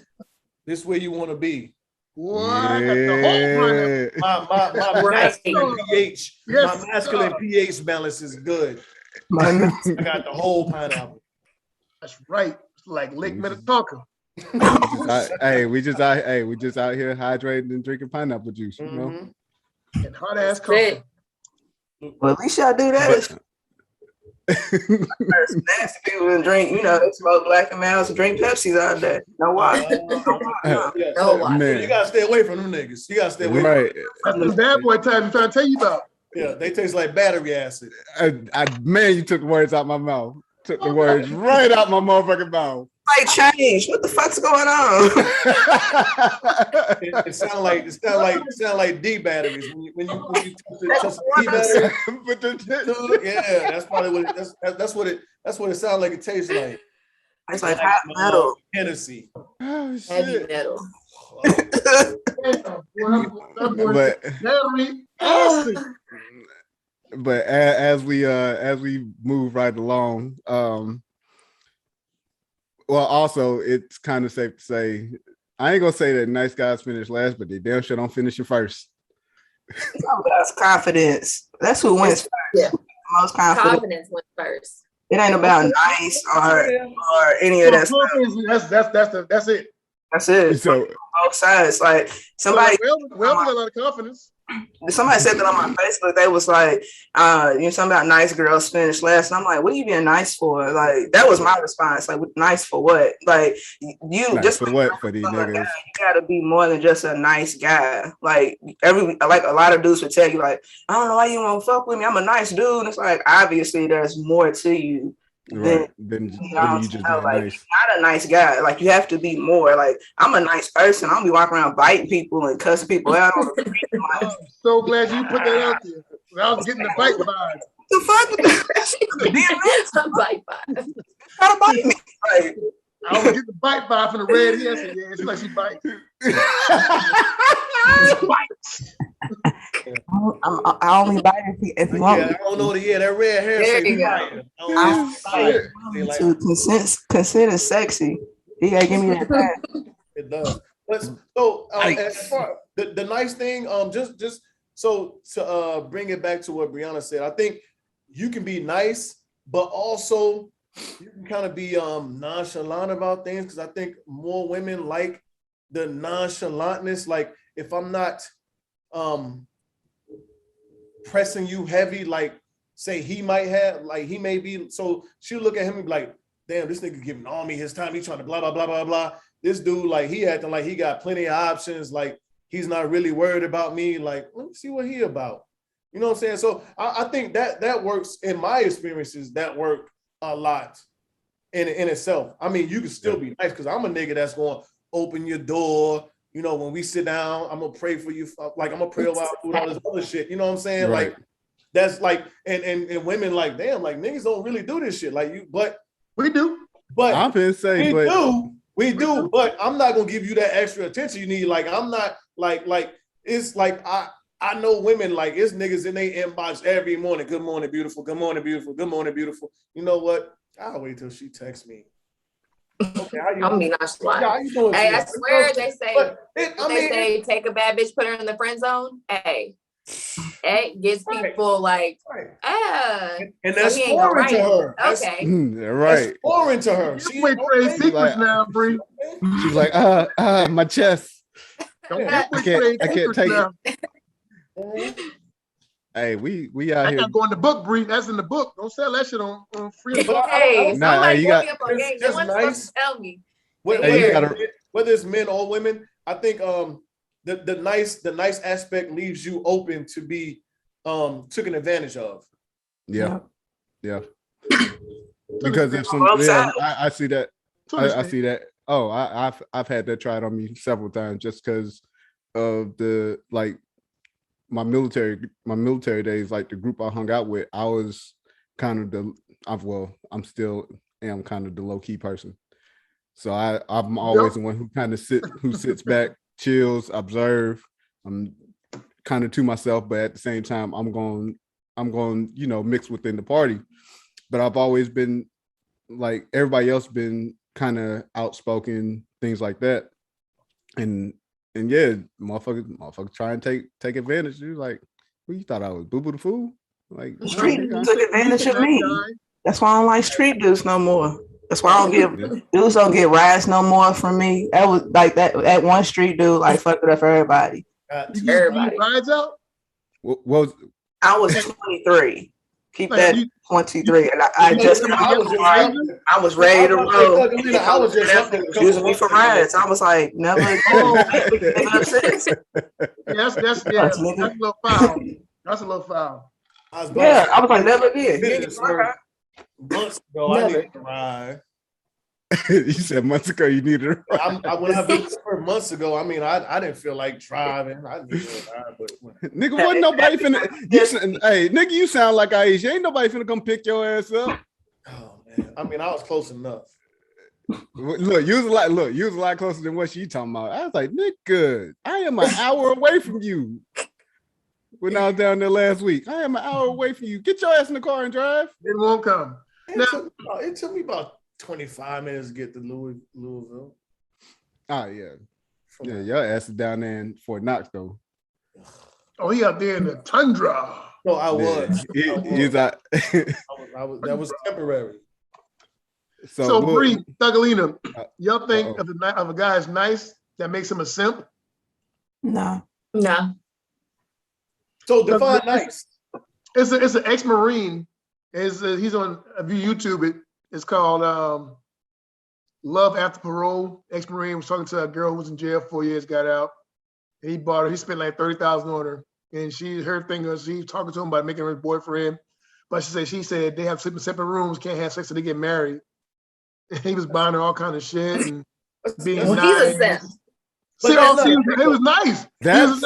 this is where you want to be. What? Yeah. My masculine pH, my masculine pH balance is good. I got the whole pineapple. That's right. It's like Lake Minnetonka. We just out here hydrating and drinking pineapple juice, you know. And hot ass coffee. Well, at least y'all do that. Nasty people and drink, they smoke Black and Mounds and drink Pepsis all day. No why? Man. You gotta stay away from them niggas. You gotta stay away. Right. That's the bad boy time I'm trying to tell you about. Yeah, they taste like battery acid. Man, you took the words out my mouth. Took the words right out my motherfucking mouth. Like change. What the fuck's going on? It sound like D batteries when you touch D battery. Yeah, that's probably what that's what it sounds like. It tastes like. It's like hot metal. Hennessy. Oh shit. Heavy metal. But as we move right along, well, also it's kind of safe to say, I ain't gonna say that nice guys finish last, but they damn sure don't finish it first. That's confidence. That's who wins first. Yeah. Most confidence Wins first. It ain't about nice or any of that stuff. That's it. That's it. So both sides. Like somebody well, a lot of confidence. Somebody said that on my Facebook. They was like, something about nice girls finish last. And I'm like, what are you being nice for? Like, that was my response. Like, nice for what? Like, you nice just for what for these niggas? You gotta be more than just a nice guy. Like a lot of dudes would tell you, like, I don't know why you want to fuck with me. I'm a nice dude. And it's like, obviously there's more to you. Right. Then you just like, nice. You're not a nice guy. Like, you have to be more. Like, I'm a nice person. I'll be walking around biting people and cussing people out. I'm so glad you put that out there. I was getting the bite vibes. The fuck? Bite vibe. How to bite me? Like, I was getting the bite vibe from the red hair. Yeah, it's like she bites. I only bite if you want. Yeah, I don't know. That red hair. There you go. Consent is sexy. He gotta give me that time. It does. But so as far the nice thing, just so to bring it back to what Brianna said, I think you can be nice, but also you can kind of be nonchalant about things, because I think more women like the nonchalantness. Like if I'm not pressing you heavy, like say he might have, like he may be, so she'll look at him and be like, damn, this nigga giving all me his time, he trying to blah blah blah blah blah. This dude, like, he acting like he got plenty of options, like he's not really worried about me. Like, let me see what he about. You know what I'm saying? So I think that works. In my experiences, that work a lot in itself. I mean, you can still be nice, because I'm a nigga that's going to open your door. You know, when we sit down, I'm going to pray for you. Like, I'm going to pray about food, all this other shit. You know what I'm saying? Right. Like, that's like, and women like, damn, like niggas don't really do this shit. Like you, but we do. But I'm gonna say, we do, but I'm not gonna give you that extra attention you need. Like, I'm not like it's like I know women, like, it's niggas in their inbox every morning. Good morning, beautiful. Good morning, beautiful. Good morning, beautiful. You know what? I'll wait till she texts me. Okay, how you? I mean, I swear. Hey, I swear they say take a bad bitch, put her in the friend zone. Hey, it gets people like, and that's foreign to her. Okay, right. That's foreign to her. She wait trade secrets now, Bree. She's like, my chest. I can't take it. Hey, we out here. I got going to book, Bree. That's in the book. Don't sell that shit on free. Hey, somebody you got. It's nice. Tell me. Whether it's men or women, I think the nice aspect leaves you open to be taken advantage of. Yeah. Because if some, I see that. I see that. Oh, I've had that tried on me several times, just because of the, like, my military days. Like, the group I hung out with, I was kind of I'm still am kind of the low key person. So I'm always the one who kind of sits back, chills, observe. I'm kind of to myself, but at the same time, I'm going, mix within the party. But I've always been, like everybody else, been kind of outspoken, things like that. And yeah, motherfuckers try and take advantage. You're like, who you thought I was, Boo Boo the Fool? Like, street took advantage of me. That's why I don't like street dudes no more. That's why I don't get dudes don't get rides no more from me. That was like that one street dude, like, fucked it up for everybody. Everybody rides out. I was 23. Keep that 23, and I was ready to roll. I was just using me for rides. I was like, never. That's a little foul. That's a little foul. I was like, never again. Months ago, I needed to ride. You said months ago you needed a ride. When I been for months ago, I mean, I didn't feel like driving. I needed a ride, but nigga, wasn't nobody finna. Hey, nigga, you sound like Aisha. Ain't nobody finna come pick your ass up. Oh man, I mean, I was close enough. Look, you was a lot closer than what she talking about. I was like, nigga, I am an hour away from you. When I was down there last week, I am an hour away from you. Get your ass in the car and drive. It won't come. It took me about 25 minutes to get to Louisville. Oh yeah, your ass is down there in Fort Knox though. Oh, he out there in the tundra. No, I was. That was temporary. So Bree, Thugalina, y'all think of a guy is nice that makes him a simp? No. So define nice. It's an ex-Marine. He's on, if you YouTube it, it's called Love After Parole. Ex-Marine was talking to a girl who was in jail 4 years, got out. And he bought her, he spent like $30,000 on her. And her thing was, she was talking to him about making her his boyfriend. But she said they have sleep in separate rooms, can't have sex till they get married. And he was buying her all kind of shit and being nice. He's a simp. See, it was nice. That's, he was a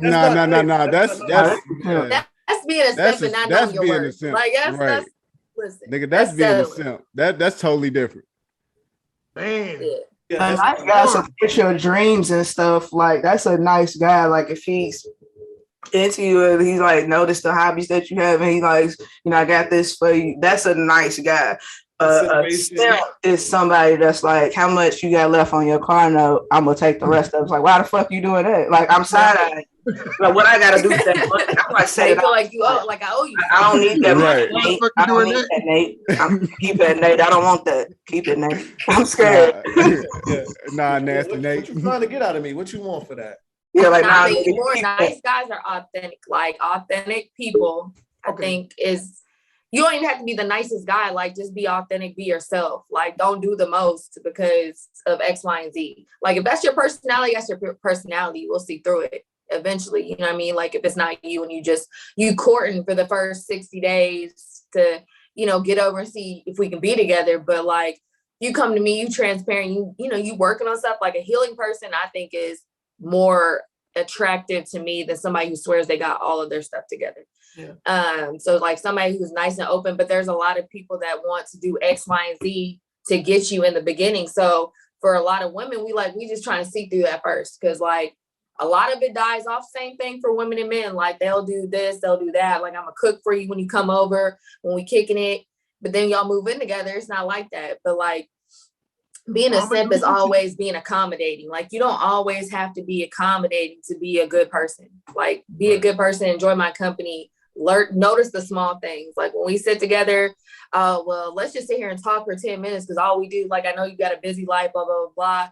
nice guy. No. That's being a simp and not knowing your words. Like, that's listen. Nigga, that's being a simp. That's totally different. Man. A nice guy support your dreams and stuff. Like, that's a nice guy. Like, if he's into you, and he's like, notice the hobbies that you have, and he like, I got this for you. That's a nice guy. A simp is somebody that's like, how much you got left on your car note? I'm gonna take the rest of it. It's like, why the fuck you doing that? Like, I'm side-eyeing. Like, what I gotta do with that money? I'm like, say feel like you owe, like I owe you. I don't need that Right. money, Nate. I don't need that, Nate. Keep it, Nate. I don't want that. Keep it, Nate. I'm scared. Nasty Nate. What you trying to get out of me? What you want for that? Yeah, like I think more nice guys are authentic. Like authentic people, I think is. You don't even have to be the nicest guy. Like, just be authentic, be yourself. Like, don't do the most because of X, Y, and Z. Like, if that's your personality, that's your personality. We'll see through it eventually. You know what I mean? Like, if it's not you and you courting for the first 60 days to, get over and see if we can be together. But like, you come to me, you transparent, you working on stuff. Like a healing person, I think is more attractive to me than somebody who swears they got all of their stuff together. Yeah. So like somebody who's nice and open, but there's a lot of people that want to do X, Y, and Z to get you in the beginning. So for a lot of women, we just trying to see through that first. Cause like a lot of it dies off. Same thing for women and men. Like they'll do this, they'll do that. Like I'm a cook for you when you come over, when we kicking it, but then y'all move in together. It's not like that. But like being a simp is always being accommodating. Like you don't always have to be accommodating to be a good person. Like be a good person, enjoy my company. Notice the small things. Like when we sit together, well, let's just sit here and talk for 10 minutes because all we do, like, I know you got a busy life, blah, blah, blah.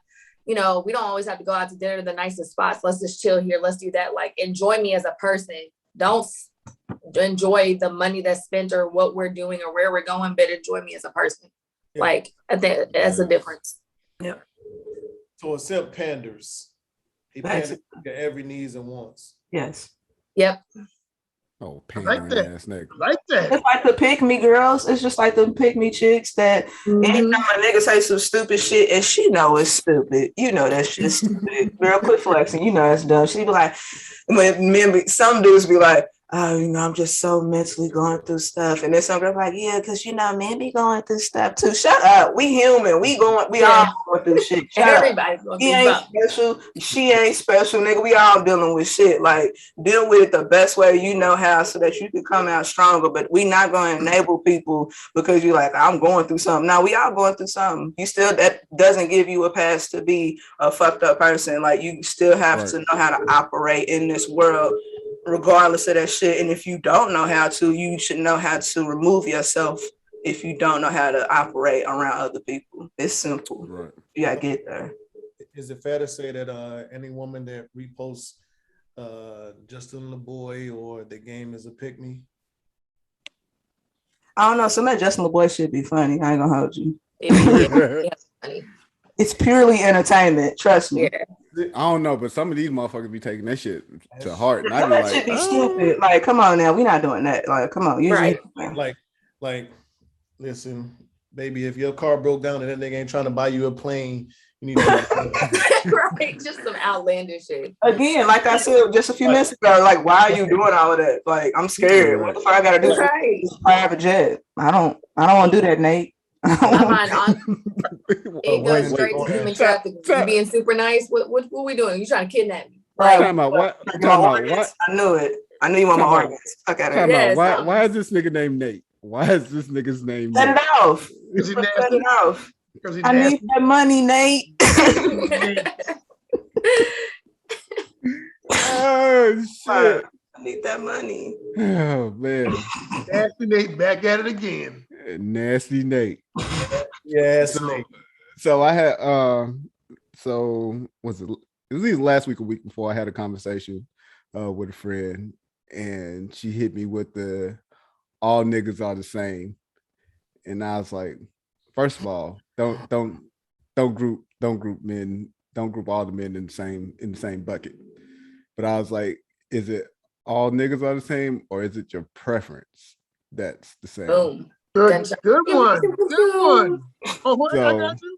We don't always have to go out to dinner to the nicest spots. Let's just chill here. Let's do that. Like, enjoy me as a person. Don't enjoy the money that's spent or what we're doing or where we're going, but enjoy me as a person. Yeah. Like, I think that's a difference. Yeah. So a simp panders. He panders to every needs and wants. Yes. Yep. Oh, like that. Ass nigga. Like that. It's like the pick me girls. It's just like the pick me chicks that anytime a nigga say some stupid shit and she know it's stupid. You know that shit's stupid. Girl, quit flexing. You know it's dumb. She be like, some dudes be like, oh, I'm just so mentally going through stuff. And then some girls like, yeah, because men be going through stuff too. Shut up. We human. We all going through shit. Everybody's going through stuff. Special. She ain't special, nigga. We all dealing with shit. Like, deal with it the best way you know how so that you can come out stronger. But we not going to enable people because you're like, I'm going through something. Now, we all going through something. That doesn't give you a pass to be a fucked up person. Like, you still have to know how to operate in this world regardless of that shit. And if you don't know how to, you should know how to remove yourself if you don't know how to operate around other people. It's simple. Right. You gotta get there. Is it fair to say that any woman that reposts Justin LeBoy or the game is a pick me? I don't know. Some of Justin LeBoy should be funny. I ain't gonna hold you. It's purely entertainment. Trust me. Yeah. I don't know, but some of these motherfuckers be taking that shit to heart. And I be like, shit be stupid. Like, come on now, we not doing that. Like, come on, like, listen, baby, if your car broke down and that nigga ain't trying to buy you a plane, you need to right, just some outlandish shit. Again, like I said just a few minutes ago, like, why are you doing all of that? Like, I'm scared. What the fuck I gotta do? Right. Private jet. I don't want to do that, Nate. It goes straight to human trafficking. You being super nice. What we doing? You trying to kidnap me? Right. What? I knew it. I knew you want my organs. Fuck out of here. Why is this nigga named Nate? Why is this nigga's name Nate? Set it off. Set it off. I need that money, Nate. Oh shit. I need that money. Oh man. Nasty Nate back at it again. Nasty Nate. Yes, Nate. So I had was it was either last week or week before I had a conversation with a friend and she hit me with the all niggas are the same. And I was like, first of all, don't group men, don't group all the men in the same bucket. But I was like, is it all niggas are the same or is it your preference that's the same? Boom. Good one. Good one. Oh, I got you.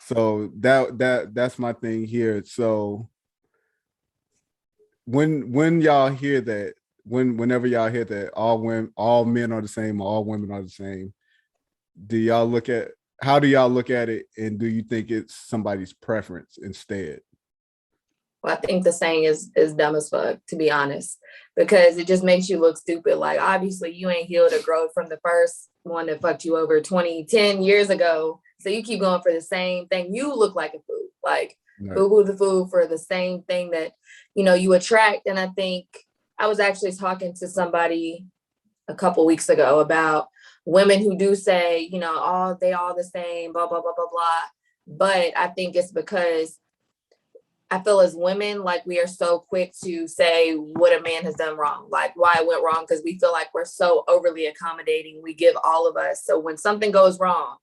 So that's my thing here. So when y'all hear that, whenever y'all hear that all men are the same, all women are the same, how do y'all look at it, and do you think it's somebody's preference instead? Well, I think the saying is dumb as fuck, to be honest, because it just makes you look stupid. Like, obviously, you ain't healed or grown from the first one that fucked you over 10 years ago. So you keep going for the same thing. You look like a fool, like boo-boo the fool for the same thing that, you attract. And I think I was actually talking to somebody a couple weeks ago about women who do say, they all the same, blah, blah, blah, blah, blah. But I think it's because I feel as women, like we are so quick to say what a man has done wrong, like why it went wrong, because we feel like we're so overly accommodating. We give all of us. So when something goes wrong,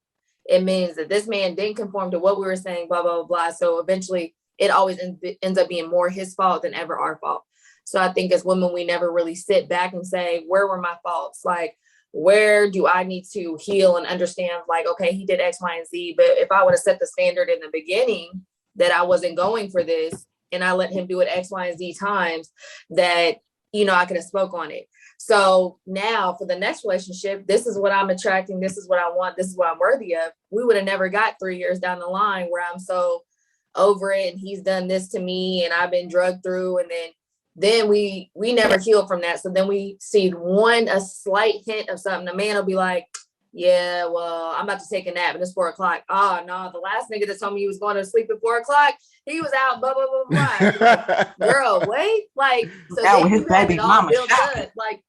it means that this man didn't conform to what we were saying, blah, blah, blah, blah. So eventually it always ends up being more his fault than ever our fault. So I think as women, we never really sit back and say, where were my faults? Like, where do I need to heal and understand, like, okay, he did X, Y, and Z. But if I would have set the standard in the beginning that I wasn't going for this and I let him do it X, Y, and Z times, that, I could have spoke on it. So now for the next relationship, this is what I'm attracting. This is what I want. This is what I'm worthy of. We would have never got 3 years down the line where I'm so over it and he's done this to me and I've been drugged through. And then we never heal from that. So then we see a slight hint of something. The man will be like, yeah, well, I'm about to take a nap and it's 4:00. Oh no, the last nigga that told me he was going to sleep at 4:00, he was out, blah, blah, blah, blah. Like, girl, wait. Like, so now then his baby mama built up. Like,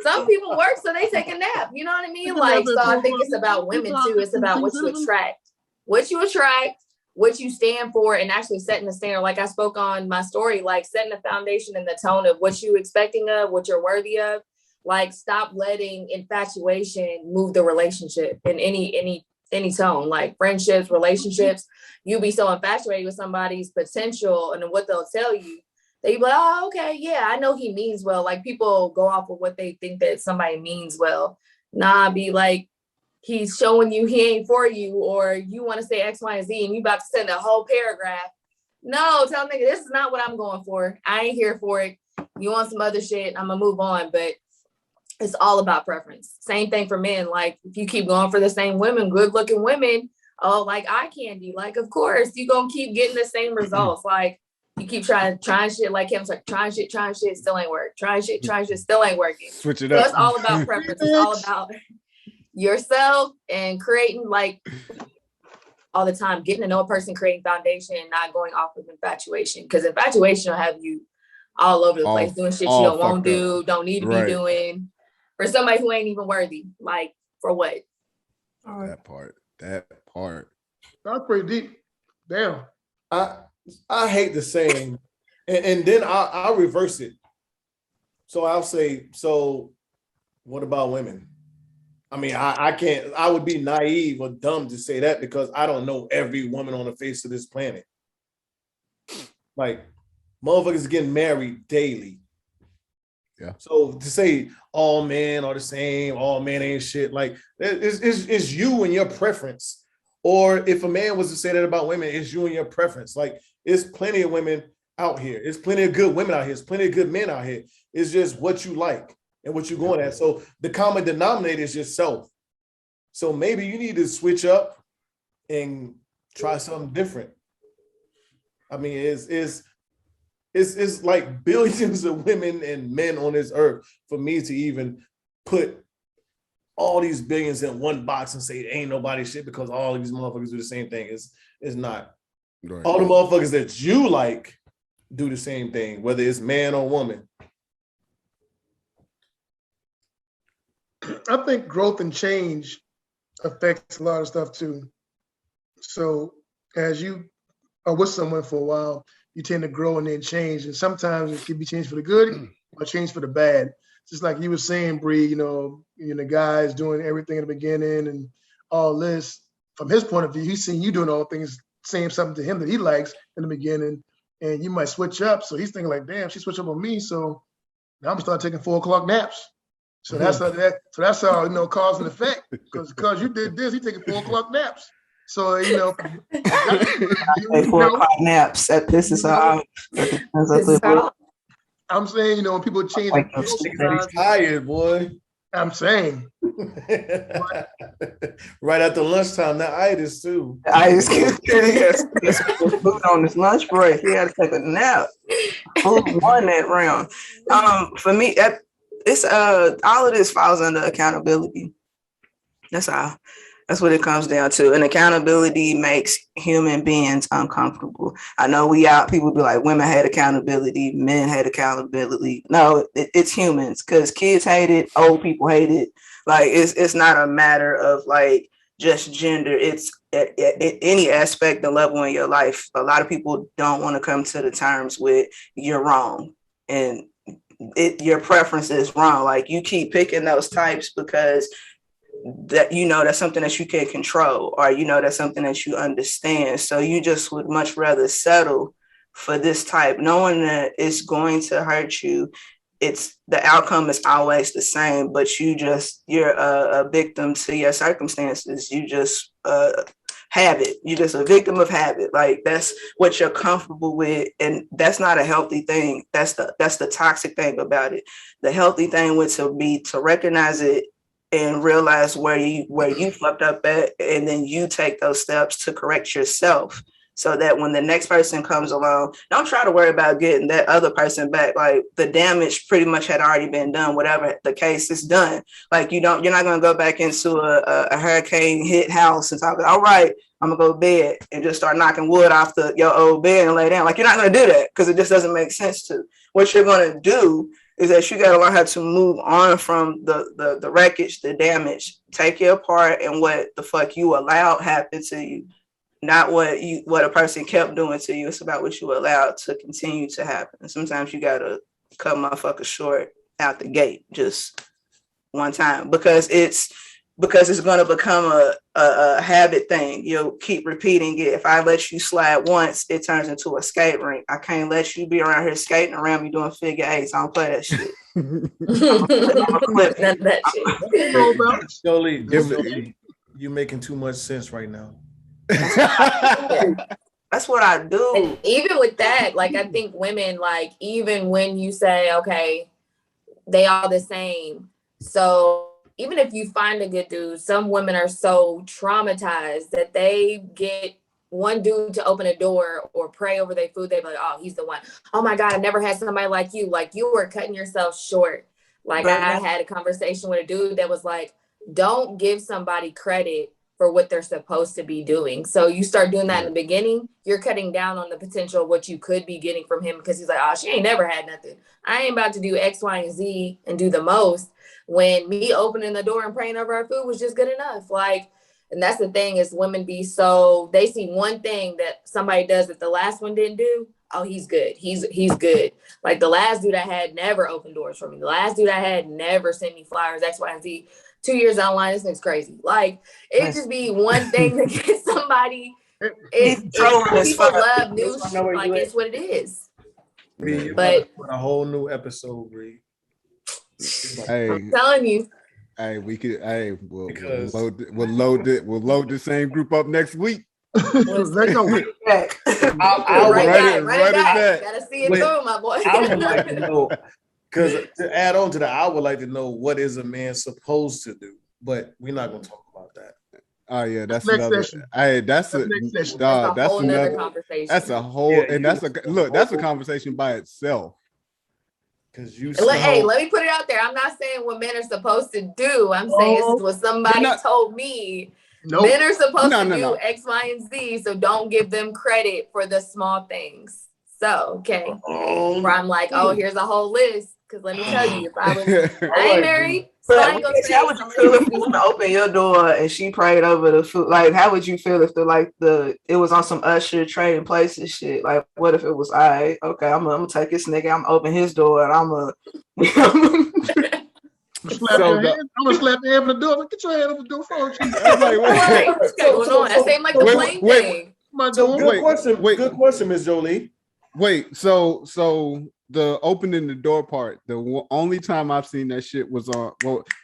some people work so they take a nap. You know what I mean? Like, so I think it's about women too. It's about what you attract, what you stand for, and actually setting the standard. Like I spoke on my story, like setting the foundation and the tone of what you expecting of, what you're worthy of. Like, stop letting infatuation move the relationship in any tone, like friendships, relationships. You be so infatuated with somebody's potential and what they'll tell you. They be like, oh, okay, yeah, I know he means well. Like, people go off of what they think that somebody means well. Nah, be like, he's showing you he ain't for you, or you want to say X, Y, and Z, and you about to send a whole paragraph. No, tell nigga, this is not what I'm going for. I ain't here for it. You want some other shit, I'm gonna move on. But it's all about preference. Same thing for men. Like, if you keep going for the same women, good looking women, like eye candy, like, of course you gonna keep getting the same results. Like, you keep trying shit, like him, like trying shit, still ain't work. Trying shit, still ain't working. Switch it up. So it's all about preference. It's all about yourself and creating, like, all the time, getting to know a person, creating foundation, and not going off of infatuation. Because infatuation will have you all over the place, doing shit you don't want to do, don't need to be doing, for somebody who ain't even worthy. Like, for what? That part. That's pretty deep. Damn. I hate the saying, and then I'll reverse it. So I'll say, so what about women? I mean, I can't, I would be naive or dumb to say that because I don't know every woman on the face of this planet. Like, motherfuckers getting married daily. Yeah. So to say all men are the same, all men ain't shit, like, it's you and your preference. Or if a man was to say that about women, it's you and your preference. Like, it's plenty of women out here. It's plenty of good women out here. It's plenty of good men out here. It's just what you like and what you're going at. So the common denominator is yourself. So maybe you need to switch up and try something different. I mean, it's like billions of women and men on this earth for me to even put all these billions in one box and say ain't nobody shit because all these motherfuckers do the same thing. It's not. Right. All the motherfuckers that you like do the same thing, whether it's man or woman. I think growth and change affects a lot of stuff too. So as you are with someone for a while, you tend to grow and then change. And sometimes it can be changed for the good or changed for the bad. Just like you were saying, Bree, the guy's doing everything in the beginning and all this. From his point of view, he's seeing you doing all things, saying something to him that he likes in the beginning, and you might switch up. So he's thinking like, damn, she switched up on me. So now I'm gonna start taking 4 o'clock naps. So that's how cause and effect. Because you did this, he taking 4 o'clock naps. So 4 o'clock naps. That pisses off. I'm saying, when people change, he's tired, boy. I'm saying. Right after lunchtime, that itis too. Itis gets food on his lunch break. He had to take a nap. Who won that round? For me, it's all of this falls under accountability. That's all. That's what it comes down to. And accountability makes human beings uncomfortable. I know people be like, women hate accountability, men hate accountability. No, it's humans, because kids hate it, old people hate it. Like, it's not a matter of like just gender. It's at any aspect and level in your life. A lot of people don't want to come to the terms with you're wrong and your preference is wrong. Like, you keep picking those types because that that's something that you can control, or that's something that you understand. So you just would much rather settle for this type, knowing that it's going to hurt you. It's the outcome is always the same, but you're a victim to your circumstances. You just habit. You're just a victim of habit. Like, that's what you're comfortable with, and that's not a healthy thing. That's the toxic thing about it. The healthy thing would be to recognize it and realize where you fucked up at, and then you take those steps to correct yourself, so that when the next person comes along, don't try to worry about getting that other person back. Like, the damage pretty much had already been done. Whatever the case, is done. Like, you're not going to go back into a hurricane hit house and talk, all right, I'm gonna go to bed, and just start knocking wood off your old bed and lay down. Like, you're not going to do that, because it just doesn't make sense to. What you're going to do is that you got to learn how to move on from the wreckage, the damage, take it apart, and what the fuck you allowed happen to you, not what a person kept doing to you. It's about what you allowed to continue to happen. And sometimes you got to cut motherfuckers short out the gate just one time, because it's going to become a habit thing. You'll keep repeating it. If I let you slide once, it turns into a skate rink. I can't let you be around here skating around me doing figure eights. I don't play that shit. Jolie, you're making too much sense right now. That's what I do. And even with that, like, I think women, like, even when you say, okay, they are the same. So even if you find a good dude, some women are so traumatized that they get one dude to open a door or pray over their food. They be like, oh, he's the one. Oh my God, I never had somebody like you. Like, you were cutting yourself short. Like, I had a conversation with a dude that was like, don't give somebody credit for what they're supposed to be doing. So you start doing that in the beginning, you're cutting down on the potential of what you could be getting from him, because he's like, oh, she ain't never had nothing. I ain't about to do X, Y, and Z and do the most, when me opening the door and praying over our food was just good enough. Like, and that's the thing, is women be so, they see one thing that somebody does that the last one didn't do. Oh, he's good. He's good. Like, the last dude I had never opened doors for me. The last dude I had never sent me flowers, X, Y, and Z. 2 years online, this thing's crazy. Like, it just be one thing to get somebody. People love new shit. Like, it's what it is. Bree, but a whole new episode, Bree. Hey, I'm telling you. Hey, we could. Hey, we'll load the same group up next week. Let's go. I'll run it back. Gotta see it through, my boy. I would like to know, because to add on to that, I would like to know, what is a man supposed to do? But we're not going to talk about that. Oh yeah, that's next another. session. Hey, that's a whole another conversation. That's a whole, and that's a conversation by itself. Because you. Hey, let me put it out there. I'm not saying what men are supposed to do. I'm saying this is what somebody told me. Nope. Men are supposed to do X, Y, and Z. So don't give them credit for the small things. So where I'm like, oh, here's a whole list. Because let me tell you, if I ain't married. So how would you feel if you want to open your door and she prayed over the food? Like, how would you feel if it was on some Usher trading places shit? Like, what if it was, all right, okay, I'm gonna take this nigga, I'm gonna open his door, and I'm gonna slap your hand. I'm gonna slap your hand on the door. Get your hand on the door for you. What's going on? That seemed like the blame thing. Good question, Miss Jolie. Wait, so the opening the door part, the only time I've seen that shit was on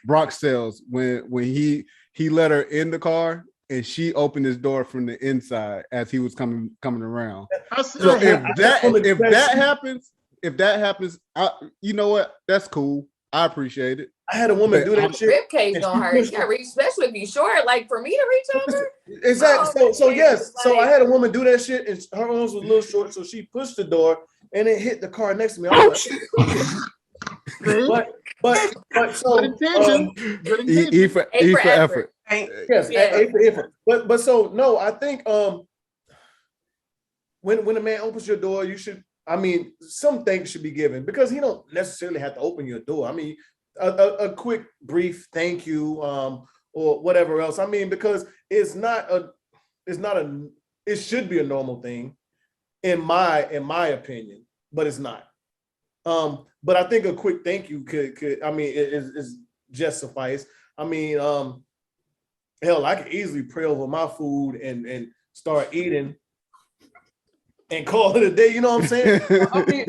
Brock Sales, when he let her in the car and she opened his door from the inside as he was coming around. So if that happens, you know what? That's cool. I appreciate it. I had a woman do that shit. Rib cage gonna hurt. You gotta reach, especially if you short. Like for me to reach over. Exactly. So yes. So I had a woman do that shit, and her arms was a little short, so she pushed the door and it hit the car next to me. I was like, but so E for effort. Yes, A for effort. But so no, I think when a man opens your door, you should. I mean, some thanks should be given because he don't necessarily have to open your door. I mean, a quick, brief thank you, or whatever else. I mean, because it should be a normal thing, in my opinion, but it's not. But I think a quick thank you could I mean, is just suffice. I mean, hell, I could easily pray over my food and start eating and call it a day. You know what I'm saying? I mean,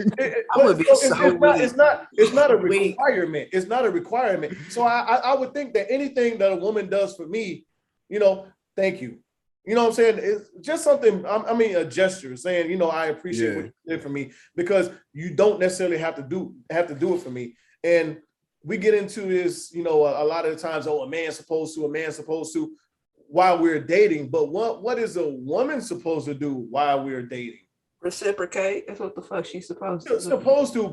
it's not a requirement. It's not a requirement. So I would think that anything that a woman does for me, you know, thank you. You know what I'm saying? It's just something, I mean, a gesture saying, you know, I appreciate what you did for me, because you don't necessarily have to do it for me. And we get into this, you know, a lot of the times, a man's supposed to while we're dating. But what is a woman supposed to do while we're dating? Reciprocate. That's what the fuck she's supposed to.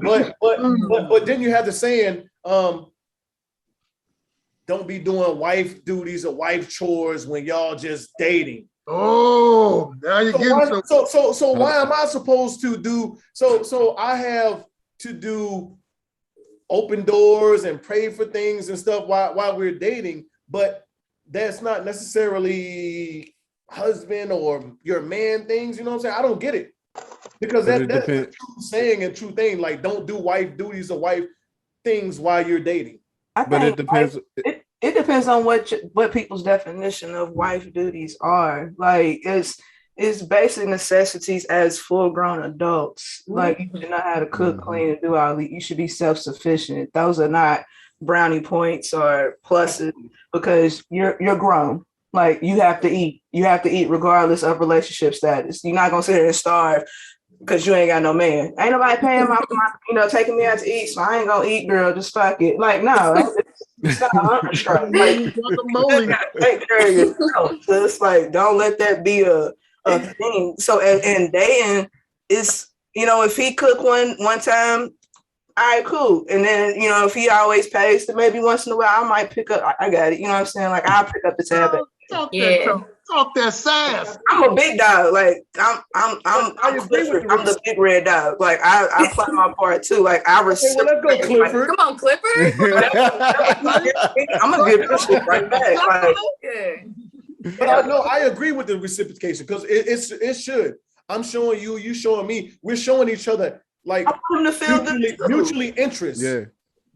But then you have the saying, don't be doing wife duties or wife chores when y'all just dating. Oh, now you're getting so why am I supposed to do so I have to do open doors and pray for things and stuff while we're dating, but that's not necessarily husband or your man things, you know what I'm saying? I don't get it. Because that's a true saying and true thing. Like, don't do wife duties or wife things while you're dating. But it depends. It depends on what people's definition of wife duties are. Like, it's basic necessities as full-grown adults. Like, you should know how to cook, clean, and do all that. You should be self-sufficient. Those are not brownie points or pluses, because you're grown. Like, you have to eat. You have to eat regardless of relationship status. You're not gonna sit here and starve because you ain't got no man. Ain't nobody paying my taking me out to eat, so I ain't gonna eat, girl. Just fuck it. Like, no, it's not a hunger strike. Like, you gotta take care of yourself. So it's like, don't let that be a thing. So and dating is, you know, if he cook one time, all right, cool. And then, you know, if he always pays, then maybe once in a while I might pick up. I got it. You know what I'm saying? Like, I'll pick up the tab. Talk that sass. I'm a big dog. Like, I'm Clifford. I'm the big red dog. Like, I play my part too. Like, I respect. Well, let's go, Clifford. Come on, Clifford. I'm gonna give this shit right back. Like, but I agree with the reciprocation, because it should. I'm showing you, you showing me. We're showing each other, like, I want him to feel mutually interest. Yeah.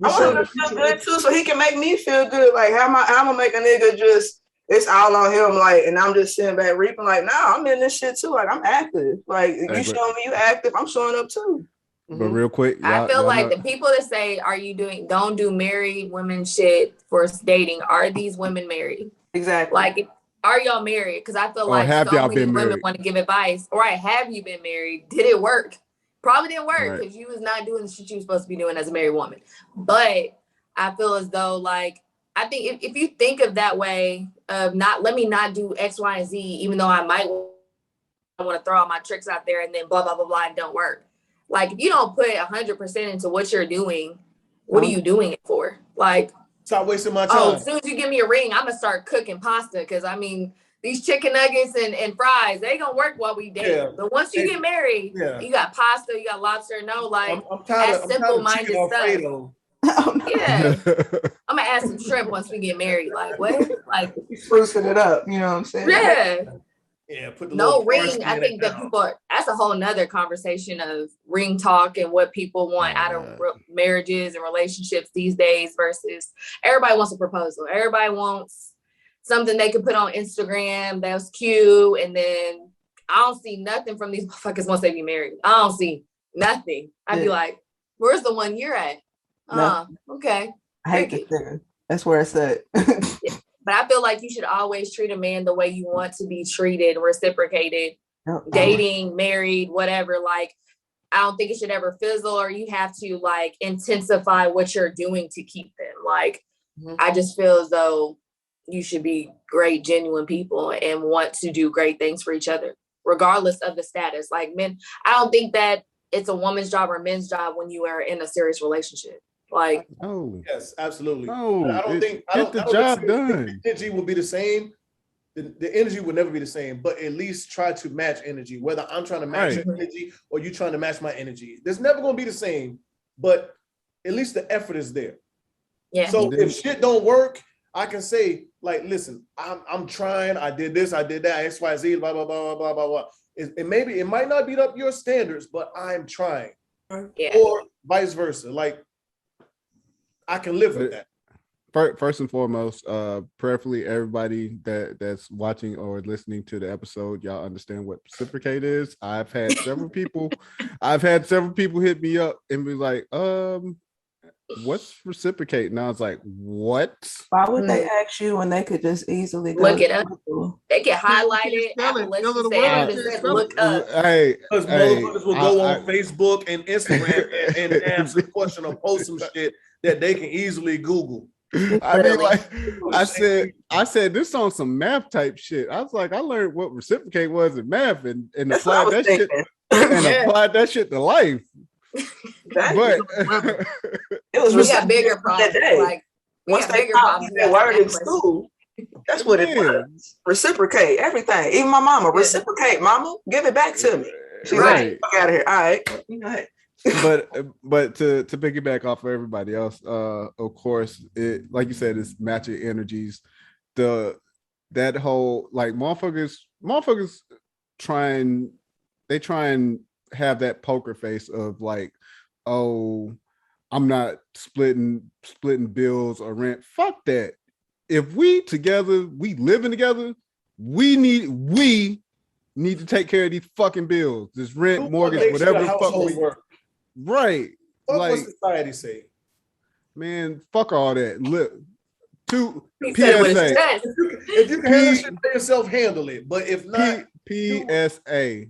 I want him to feel good too, so he can make me feel good. Like, how am I gonna make a nigga just, it's all on him, like, and I'm just sitting back reaping, like, nah, I'm in this shit too. Like, I'm active. Like, you showing me you active, I'm showing up too. But real quick, I feel like the people that say, don't do married women shit for dating, are these women married? Exactly. Like, are y'all married? Because I feel like so many women want to give advice. All right, have you been married? Did it work? Probably didn't work, because you was not doing the shit you was supposed to be doing as a married woman. But I feel as though, like, I think if you think of that way of let me not do X, Y, and Z, even though I might want to throw all my tricks out there and then blah, blah, blah, blah, and don't work. Like, if you don't put 100% into what you're doing, what are you doing it for? Like, stop wasting my time. As soon as you give me a ring, I'm going to start cooking pasta, because, I mean, these chicken nuggets and fries, they going to work while we date. Yeah. But once you get married, you got pasta, you got lobster. No, like, that simple-minded stuff. Yeah. I'm going to add some shrimp once we get married. Like, what? Like, sprucing it up. You know what I'm saying? Yeah. Yeah, put the no ring. I think that that's a whole nother conversation of ring talk and what people want out of marriages and relationships these days versus everybody wants a proposal. Everybody wants something they can put on Instagram that's cute. And then I don't see nothing from these motherfuckers once they be married. I don't see nothing. I'd be like, where's the one you're at? Okay. I hate this thing. That's where it's at. But I feel like you should always treat a man the way you want to be treated, reciprocated, dating, married, whatever. Like, I don't think it should ever fizzle, or you have to like intensify what you're doing to keep them. Like, I just feel as though you should be great, genuine people and want to do great things for each other, regardless of the status. Like men, I don't think that it's a woman's job or men's job when you are in a serious relationship. Like, yes, absolutely. No, I don't think the job done. The energy will be the same. The energy will never be the same, but at least try to match energy. Whether I'm trying to match your energy or you trying to match my energy, there's never going to be the same. But at least the effort is there. Yeah. So if shit don't work, I can say, like, listen, I'm trying. I did this, I did that, X, Y, Z, blah, blah, blah, blah, blah, blah. It might not beat up your standards, but I'm trying. Yeah. Or vice versa. Like, I can live with that. First and foremost, prayerfully, everybody that's watching or listening to the episode, y'all understand what reciprocate is. I've had several people hit me up and be like, what's reciprocate? And I was like, what? Why would they ask you when they could just easily look it up? They can highlight it. Look up. Hey, because motherfuckers will go on Facebook and Instagram and ask a question or post some shit that they can easily Google. I mean, like I said this on some math type shit. I was like, I learned what reciprocate was in math and applied that shit applied that shit to life. But it was we got bigger problems. Like once they taught me that word in school, that's what it was. Reciprocate everything. Even my mama, reciprocate, mama, give it back to me. She's like, fuck out of here. All right, you know. but to piggyback off of everybody else, of course, it, like you said, it's matching energies. That whole like motherfuckers try and have that poker face of like, oh, I'm not splitting bills or rent. Fuck that. If we together, we living together, we need to take care of these fucking bills. This rent, mortgage, whatever the fuck we work. Right. Fuck like what society say. Man, fuck all that. Look, PSA. If you can handle shit by yourself, handle it. But if not, PSA.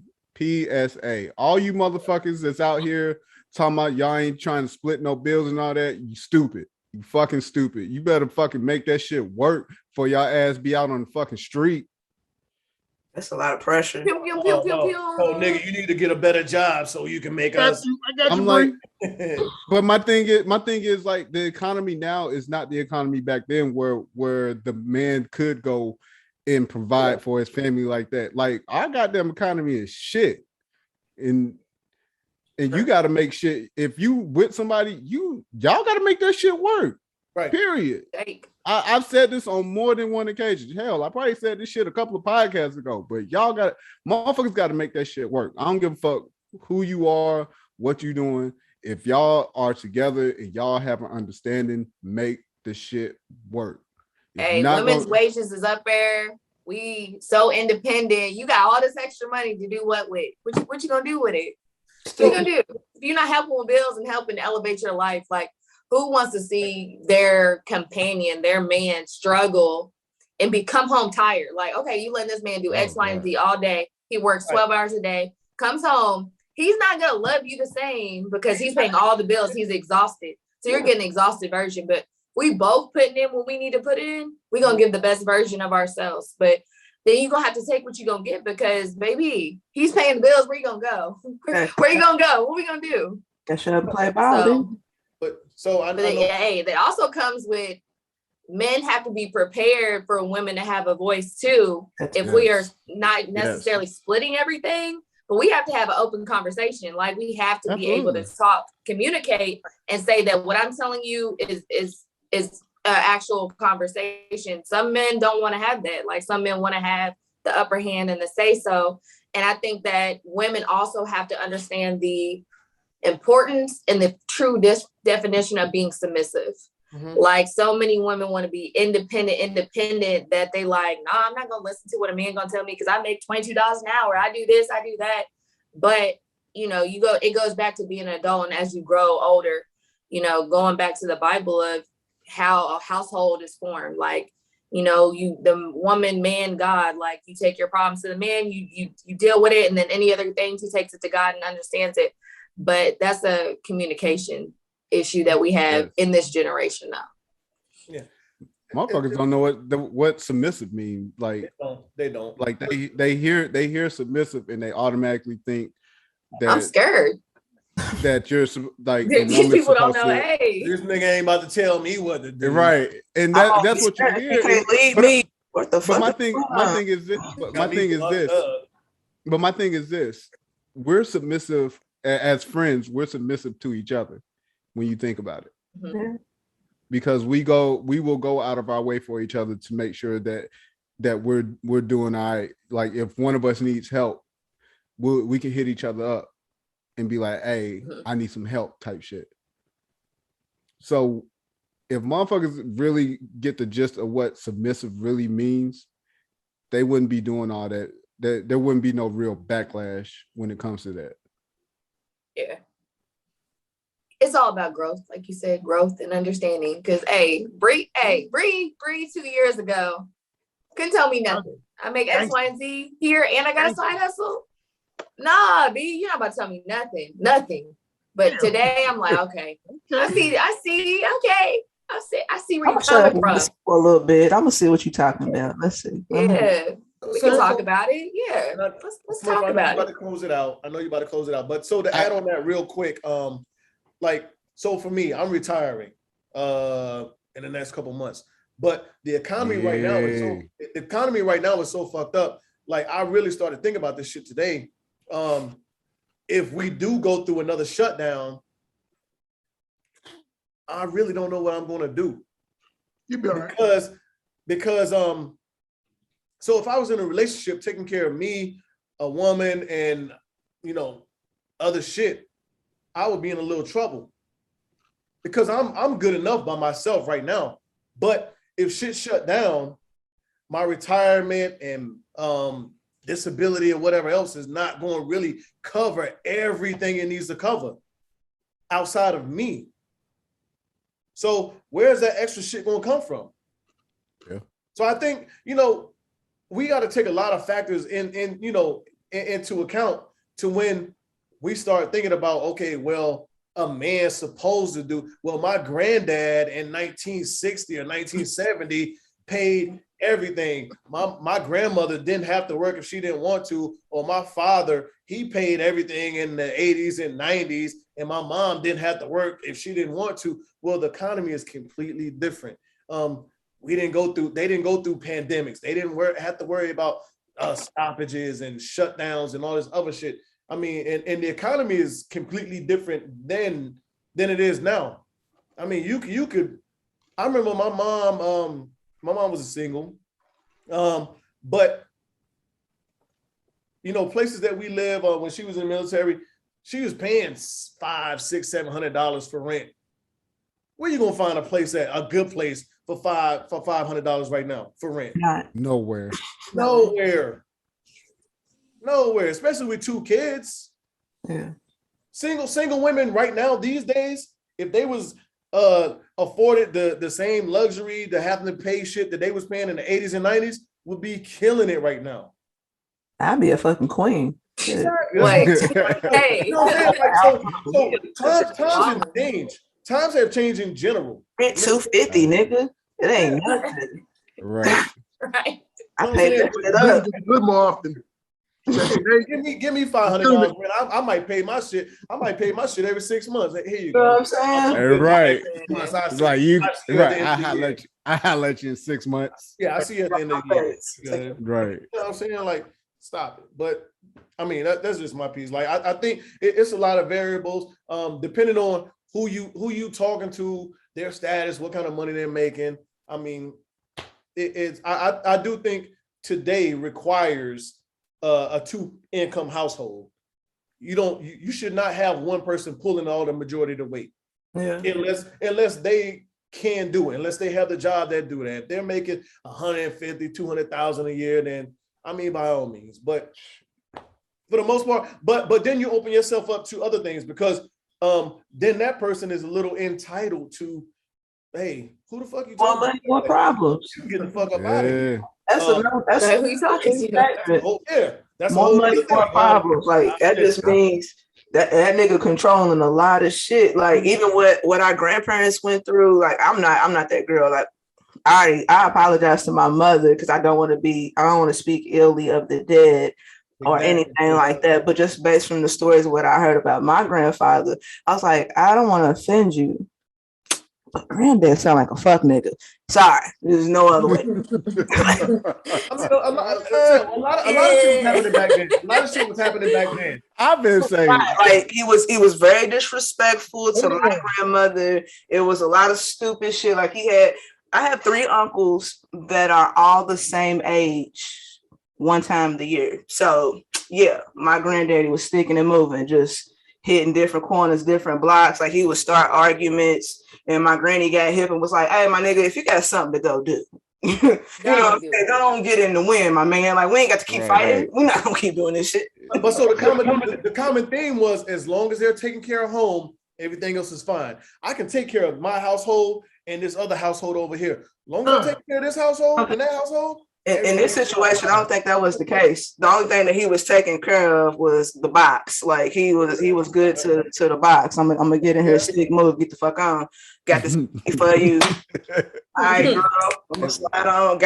All you motherfuckers that's out here talking about y'all ain't trying to split no bills and all that, you stupid. You fucking stupid. You better fucking make that shit work for y'all ass be out on the fucking street. That's a lot of pressure. Pew, pew, pew, pew, pew. Oh, nigga, you need to get a better job so you can make us. I'm like, but my thing is like the economy now is not the economy back then where the man could go and provide for his family like that. Like our goddamn economy is shit, and you got to make shit. If you with somebody, y'all got to make that shit work. Right. Period. I've said this on more than one occasion. Hell, I probably said this shit a couple of podcasts ago, but motherfuckers got to make that shit work. I don't give a fuck who you are, what you doing. If y'all are together and y'all have an understanding, make the shit work. Hey, women's wages is up there. We so independent. You got all this extra money to do what with? What you gonna do with it? What you gonna do? If you're not helping with bills and helping to elevate your life, like who wants to see their companion, their man struggle and come home tired? Like, okay, you letting this man do X, Y, and Z all day. He works 12 hours a day, comes home. He's not going to love you the same because he's paying all the bills. He's exhausted. So you're getting an exhausted version. But we both putting in what we need to put in. We're going to give the best version of ourselves. But then you're going to have to take what you're going to get because, baby, he's paying the bills. Where you going to go? Where you going to go? What we going to do? That should have played ball. That also comes with men have to be prepared for women to have a voice too. We are not necessarily splitting everything, but we have to have an open conversation. Like we have to be able to talk, communicate, and say that what I'm telling you is an actual conversation. Some men don't want to have that. Like some men want to have the upper hand and the say so. And I think that women also have to understand the importance and the true definition of being submissive. Like so many women want to be independent that they like, nah, I'm not gonna listen to what a man gonna tell me because I make $22 an hour. I do this, I do that. But it goes back to being an adult, and as you grow older, going back to the Bible of how a household is formed. Like, the woman, man, God, like you take your problems to the man, you deal with it, and then any other things he takes it to God and understands it. but that's a communication issue that we have in this generation now. Yeah. Motherfuckers don't know what submissive means. Like they don't. Like they hear submissive and they automatically think that I'm scared. That you're like these people don't know. Hey, this nigga ain't about to tell me what to do. Right, and that's what you hear. You can't leave me. What the fuck? But my thing is this. We're submissive as friends. We're submissive to each other when you think about it. Mm-hmm. Because we will go out of our way for each other to make sure that we're doing all right. Like if one of us needs help, we can hit each other up and be like, hey, I need some help type shit. So if motherfuckers really get the gist of what submissive really means, they wouldn't be doing all that. There wouldn't be no real backlash when it comes to that. Yeah. It's all about growth, like you said, growth and understanding. Because, Bree 2 years ago couldn't tell me nothing. I make X, Y, and Z here, and I got a side hustle. Nah, B, you're not about to tell me nothing. But today, I'm like, okay, I see. Okay, I see where you're coming from. For a little bit, I'm gonna see what you're talking about. Let's see. Yeah, we can talk about it. Yeah, let's talk about it. About to close it out. I know you're about to close it out, but so to add on that real quick, so for me, I'm retiring in the next couple months. But the economy right now is so fucked up. Like I really started thinking about this shit today. If we do go through another shutdown, I really don't know what I'm going to do. You'll be all right. Because so if I was in a relationship taking care of me, a woman, and other shit, I would be in a little trouble. Because I'm good enough by myself right now. But if shit shut down, my retirement and disability or whatever else is not going to really cover everything it needs to cover outside of me. So where's that extra shit going to come from? Yeah. So I think, we got to take a lot of factors into account to when we start thinking about, okay, well, a man's supposed to do, well, my granddad in 1960 or 1970 paid everything. My grandmother didn't have to work if she didn't want to, or my father, he paid everything in the 80s and 90s, and my mom didn't have to work if she didn't want to. Well, the economy is completely different. They didn't go through pandemics. They didn't have to worry about stoppages and shutdowns and all this other shit. I mean, and the economy is completely different than it is now. I mean, you could. I remember my mom was a single, but places that we live when she was in the military, she was paying $500, $600, $700 for rent. Where you gonna find a good place for $500 right now for rent? Nowhere. Nowhere, especially with 2 kids. Yeah. Single women right now these days, if they was afforded the same luxury to having to pay shit that they was paying in the 80s and 90s, would be killing it right now. I'd be a fucking queen. Exactly. Hey. Times have changed in general. Rent $250, nigga. It ain't nothing. Right. Right. I pay that shit up. Good more often. Give me $500. I might pay my shit. I might pay my shit every 6 months. Here you go. You know what I'm saying? Right. It's like you. Right. I let you in 6 months. Yeah, I see you at the end of the year. Right. You know what I'm saying? Like, stop it. But I mean, that's just my piece. Like, I think it's a lot of variables. Depending on who you talking to, their status, what kind of money they're making. I mean, I do think today requires a 2-income household. You should not have one person pulling all the majority of the weight. Yeah. Unless they can do it, unless they have the job that do that. If they're making 150, 200,000 a year, then I mean, by all means. But for the most part, but then you open yourself up to other things, because then that person is a little entitled to, hey, who the fuck you talking about? What problems? You get the fuck up out of here. That's who you talking to. Yeah, that's more money, more problems. Like that just means that nigga controlling a lot of shit. Like even what our grandparents went through. Like I'm not that girl. Like I apologize to my mother because I don't want to speak illy of the dead or anything like that. But just based from the stories of what I heard about my grandfather, I was like, I don't want to offend you, but granddad sound like a fuck nigga. Sorry, there's no other way. A lot of shit was happening back then. A lot of shit was happening back then. I've been saying, like he was very disrespectful to my grandmother. It was a lot of stupid shit. Like I have 3 uncles that are all the same age, one time of the year. So yeah, my granddaddy was sticking and moving, just hitting different corners, different blocks. Like he would start arguments, and my granny got hip and was like, "Hey, my nigga, if you got something to go do, you know what I'm saying? Don't get in the wind, my man. Like we ain't got to keep fighting. Right. We're not gonna keep doing this shit." But so the common theme was, as long as they're taking care of home, everything else is fine. I can take care of my household and this other household over here. As long as I take care of this household and that household. In this situation, I don't think that was the case. The only thing that he was taking care of was the box. Like he was good to the box. I'm gonna get in here, stick move, get the fuck on. Got this for you. All right, girl. I'm gonna slide on.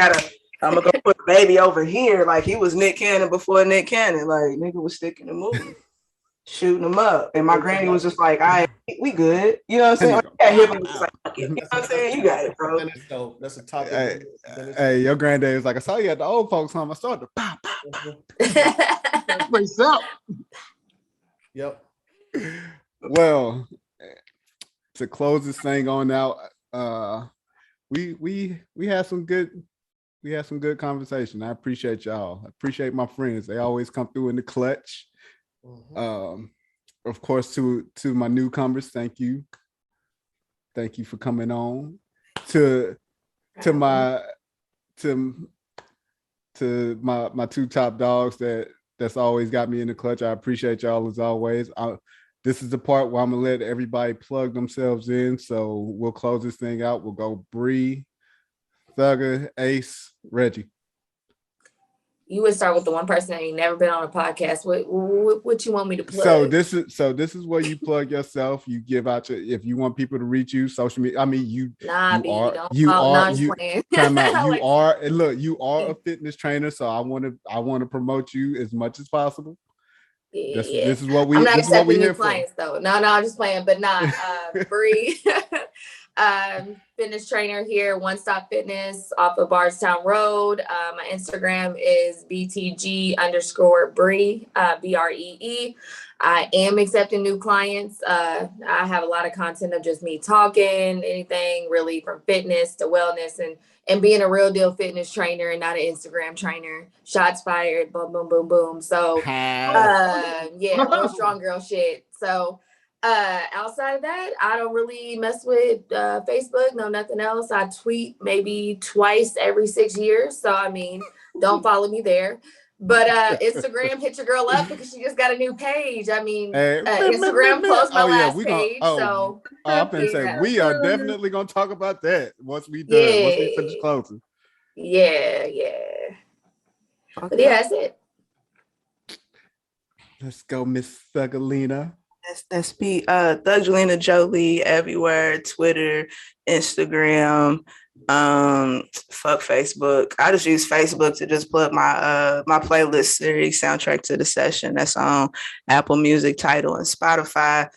I'm gonna go put the baby over here. Like he was Nick Cannon before Nick Cannon. Like nigga was sticking and moving, shooting him up. And my granny was just like, "All right, we good." You know what I'm saying? You know what I'm saying? You got it, bro. That's a topic. Hey, your granddad was like, "I saw you at the old folks' home. I started to pop, That's place out." Yep. Well, to close this thing on out, we had some good conversation. I appreciate y'all. I appreciate my friends. They always come through in the clutch. Of course, to my newcomers, thank you for coming on. To my 2 top dogs that's always got me in the clutch. I appreciate y'all as always. This is the part where I'm gonna let everybody plug themselves in. So we'll close this thing out. We'll go Bree, Thugger, Ace, Reggie. You would start with the one person that ain't never been on a podcast. What you want me to plug? So this is where you plug yourself. You give out if you want people to reach you, social media. I mean, you are a fitness trainer. So I want to promote you as much as possible. Yeah. This is what we. I'm not this is what we accepting here new clients though. No, I'm just playing. But not Bree. Fitness trainer here, One Stop Fitness off of Bardstown Road. My Instagram is BTG_Bree, BREE. I am accepting new clients. I have a lot of content of just me talking, anything really from fitness to wellness and being a real deal fitness trainer and not an Instagram trainer. Shots fired, boom, boom, boom, boom. So real strong girl shit. So outside of that, I don't really mess with Facebook, no nothing else. I tweet maybe twice every 6 years. So I mean, don't follow me there. But Instagram, hit your girl up because she just got a new page. I mean, Instagram closed my last page. So I'm gonna say we are definitely gonna talk about that once we done, once we finish closing. Yeah. But yeah, that's it. Let's go, Miss Thugalina. That's me. Thugalina Jolie everywhere, Twitter, Instagram. Fuck Facebook. I just use Facebook to just put my playlist series Soundtrack to the Session that's on Apple Music, Tidal, and Spotify.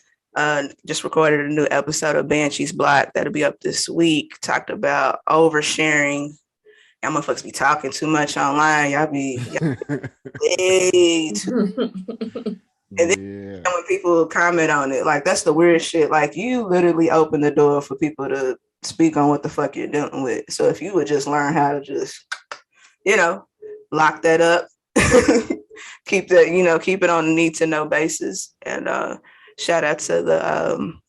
Just recorded a new episode of Banshees Block that'll be up this week. Talked about oversharing. Y'all motherfuckers be talking too much online. Y'all be way too. And then when people comment on it, like that's the weird shit. Like you literally open the door for people to speak on what the fuck you're dealing with. So if you would just learn how to just, lock that up, keep it on a need to know basis. And shout out to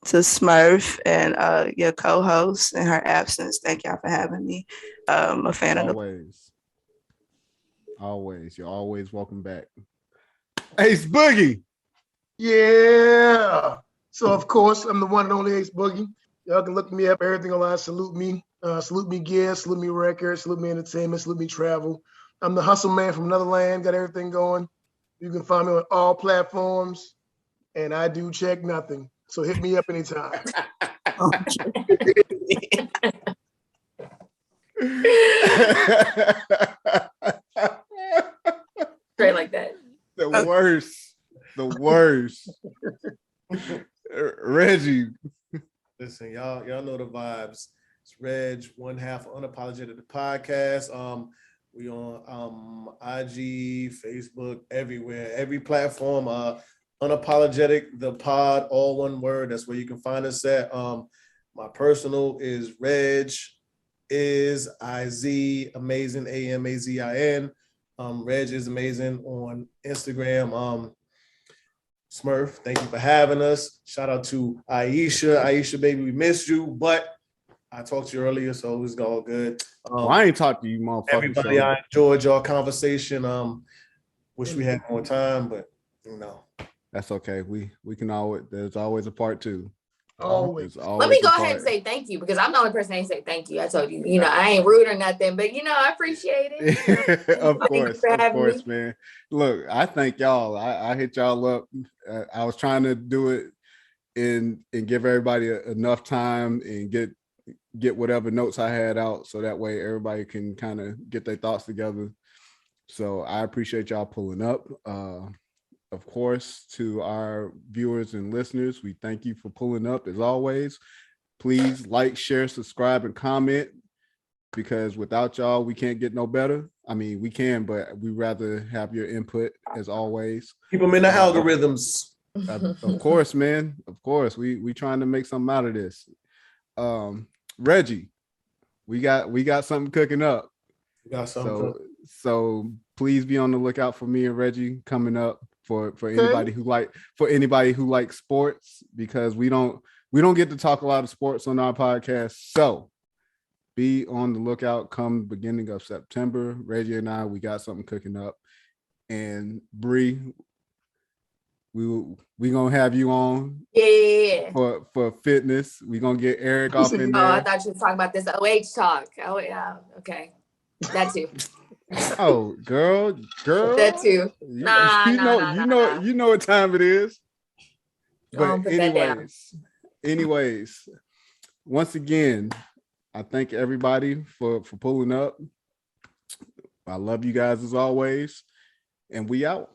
to Smurf and your co-host in her absence. Thank y'all for having me. I'm a fan of always. You're always welcome back. Ace Boogie. Yeah. So of course I'm the one and only Ace Boogie. Y'all can look me up, everything online. Salute me gear, salute me records, salute me entertainment, salute me travel. I'm the hustle man from another land. Got everything going. You can find me on all platforms. and I do check nothing. So hit me up anytime. Straight like that. The worst. Reggie. Listen, y'all know the vibes. It's Reg, one half unapologetic the podcast. We on IG, Facebook, everywhere, every platform. Unapologetic the pod, all one word. That's where you can find us at. My personal is Reg is IZ amazing AMAZIN. Reg is amazing on Instagram. Smurf, thank you for having us. Shout out to Aisha. Aisha, baby, we missed you, but I talked to you earlier, so it was all good. Well, I ain't talked to you, motherfucker. Everybody, I enjoyed your conversation. Wish we had more time, but that's okay. We can always. There's always a part two. Always. Let me go ahead and say thank you, because I'm the only person that ain't say thank you. I told you, I ain't rude or nothing, but I appreciate it. Of course, man. Look, I thank y'all. I hit y'all up. I was trying to do it and give everybody enough time and get whatever notes I had out, so that way everybody can kind of get their thoughts together. So I appreciate y'all pulling up. Of course, to our viewers and listeners, we thank you for pulling up as always. Please like, share, subscribe, and comment, because without y'all, we can't get no better. I mean, we can, but we rather have your input as always. Keep them in the algorithms. Of course, man. Of course, we trying to make something out of this. Reggie, we got something cooking up. We got something. So please be on the lookout for me and Reggie coming up for anybody who likes sports, because we don't get to talk a lot of sports on our podcast. So be on the lookout come beginning of September. Reggie and we got something cooking up. And Bree, we gonna have you on for fitness. We gonna get Eric off in there. I thought you were talking about this OH talk. Oh yeah, okay, that too. Oh, girl, that too. You know what time it is. But anyways, once again, I thank everybody for pulling up. I love you guys as always, and we out.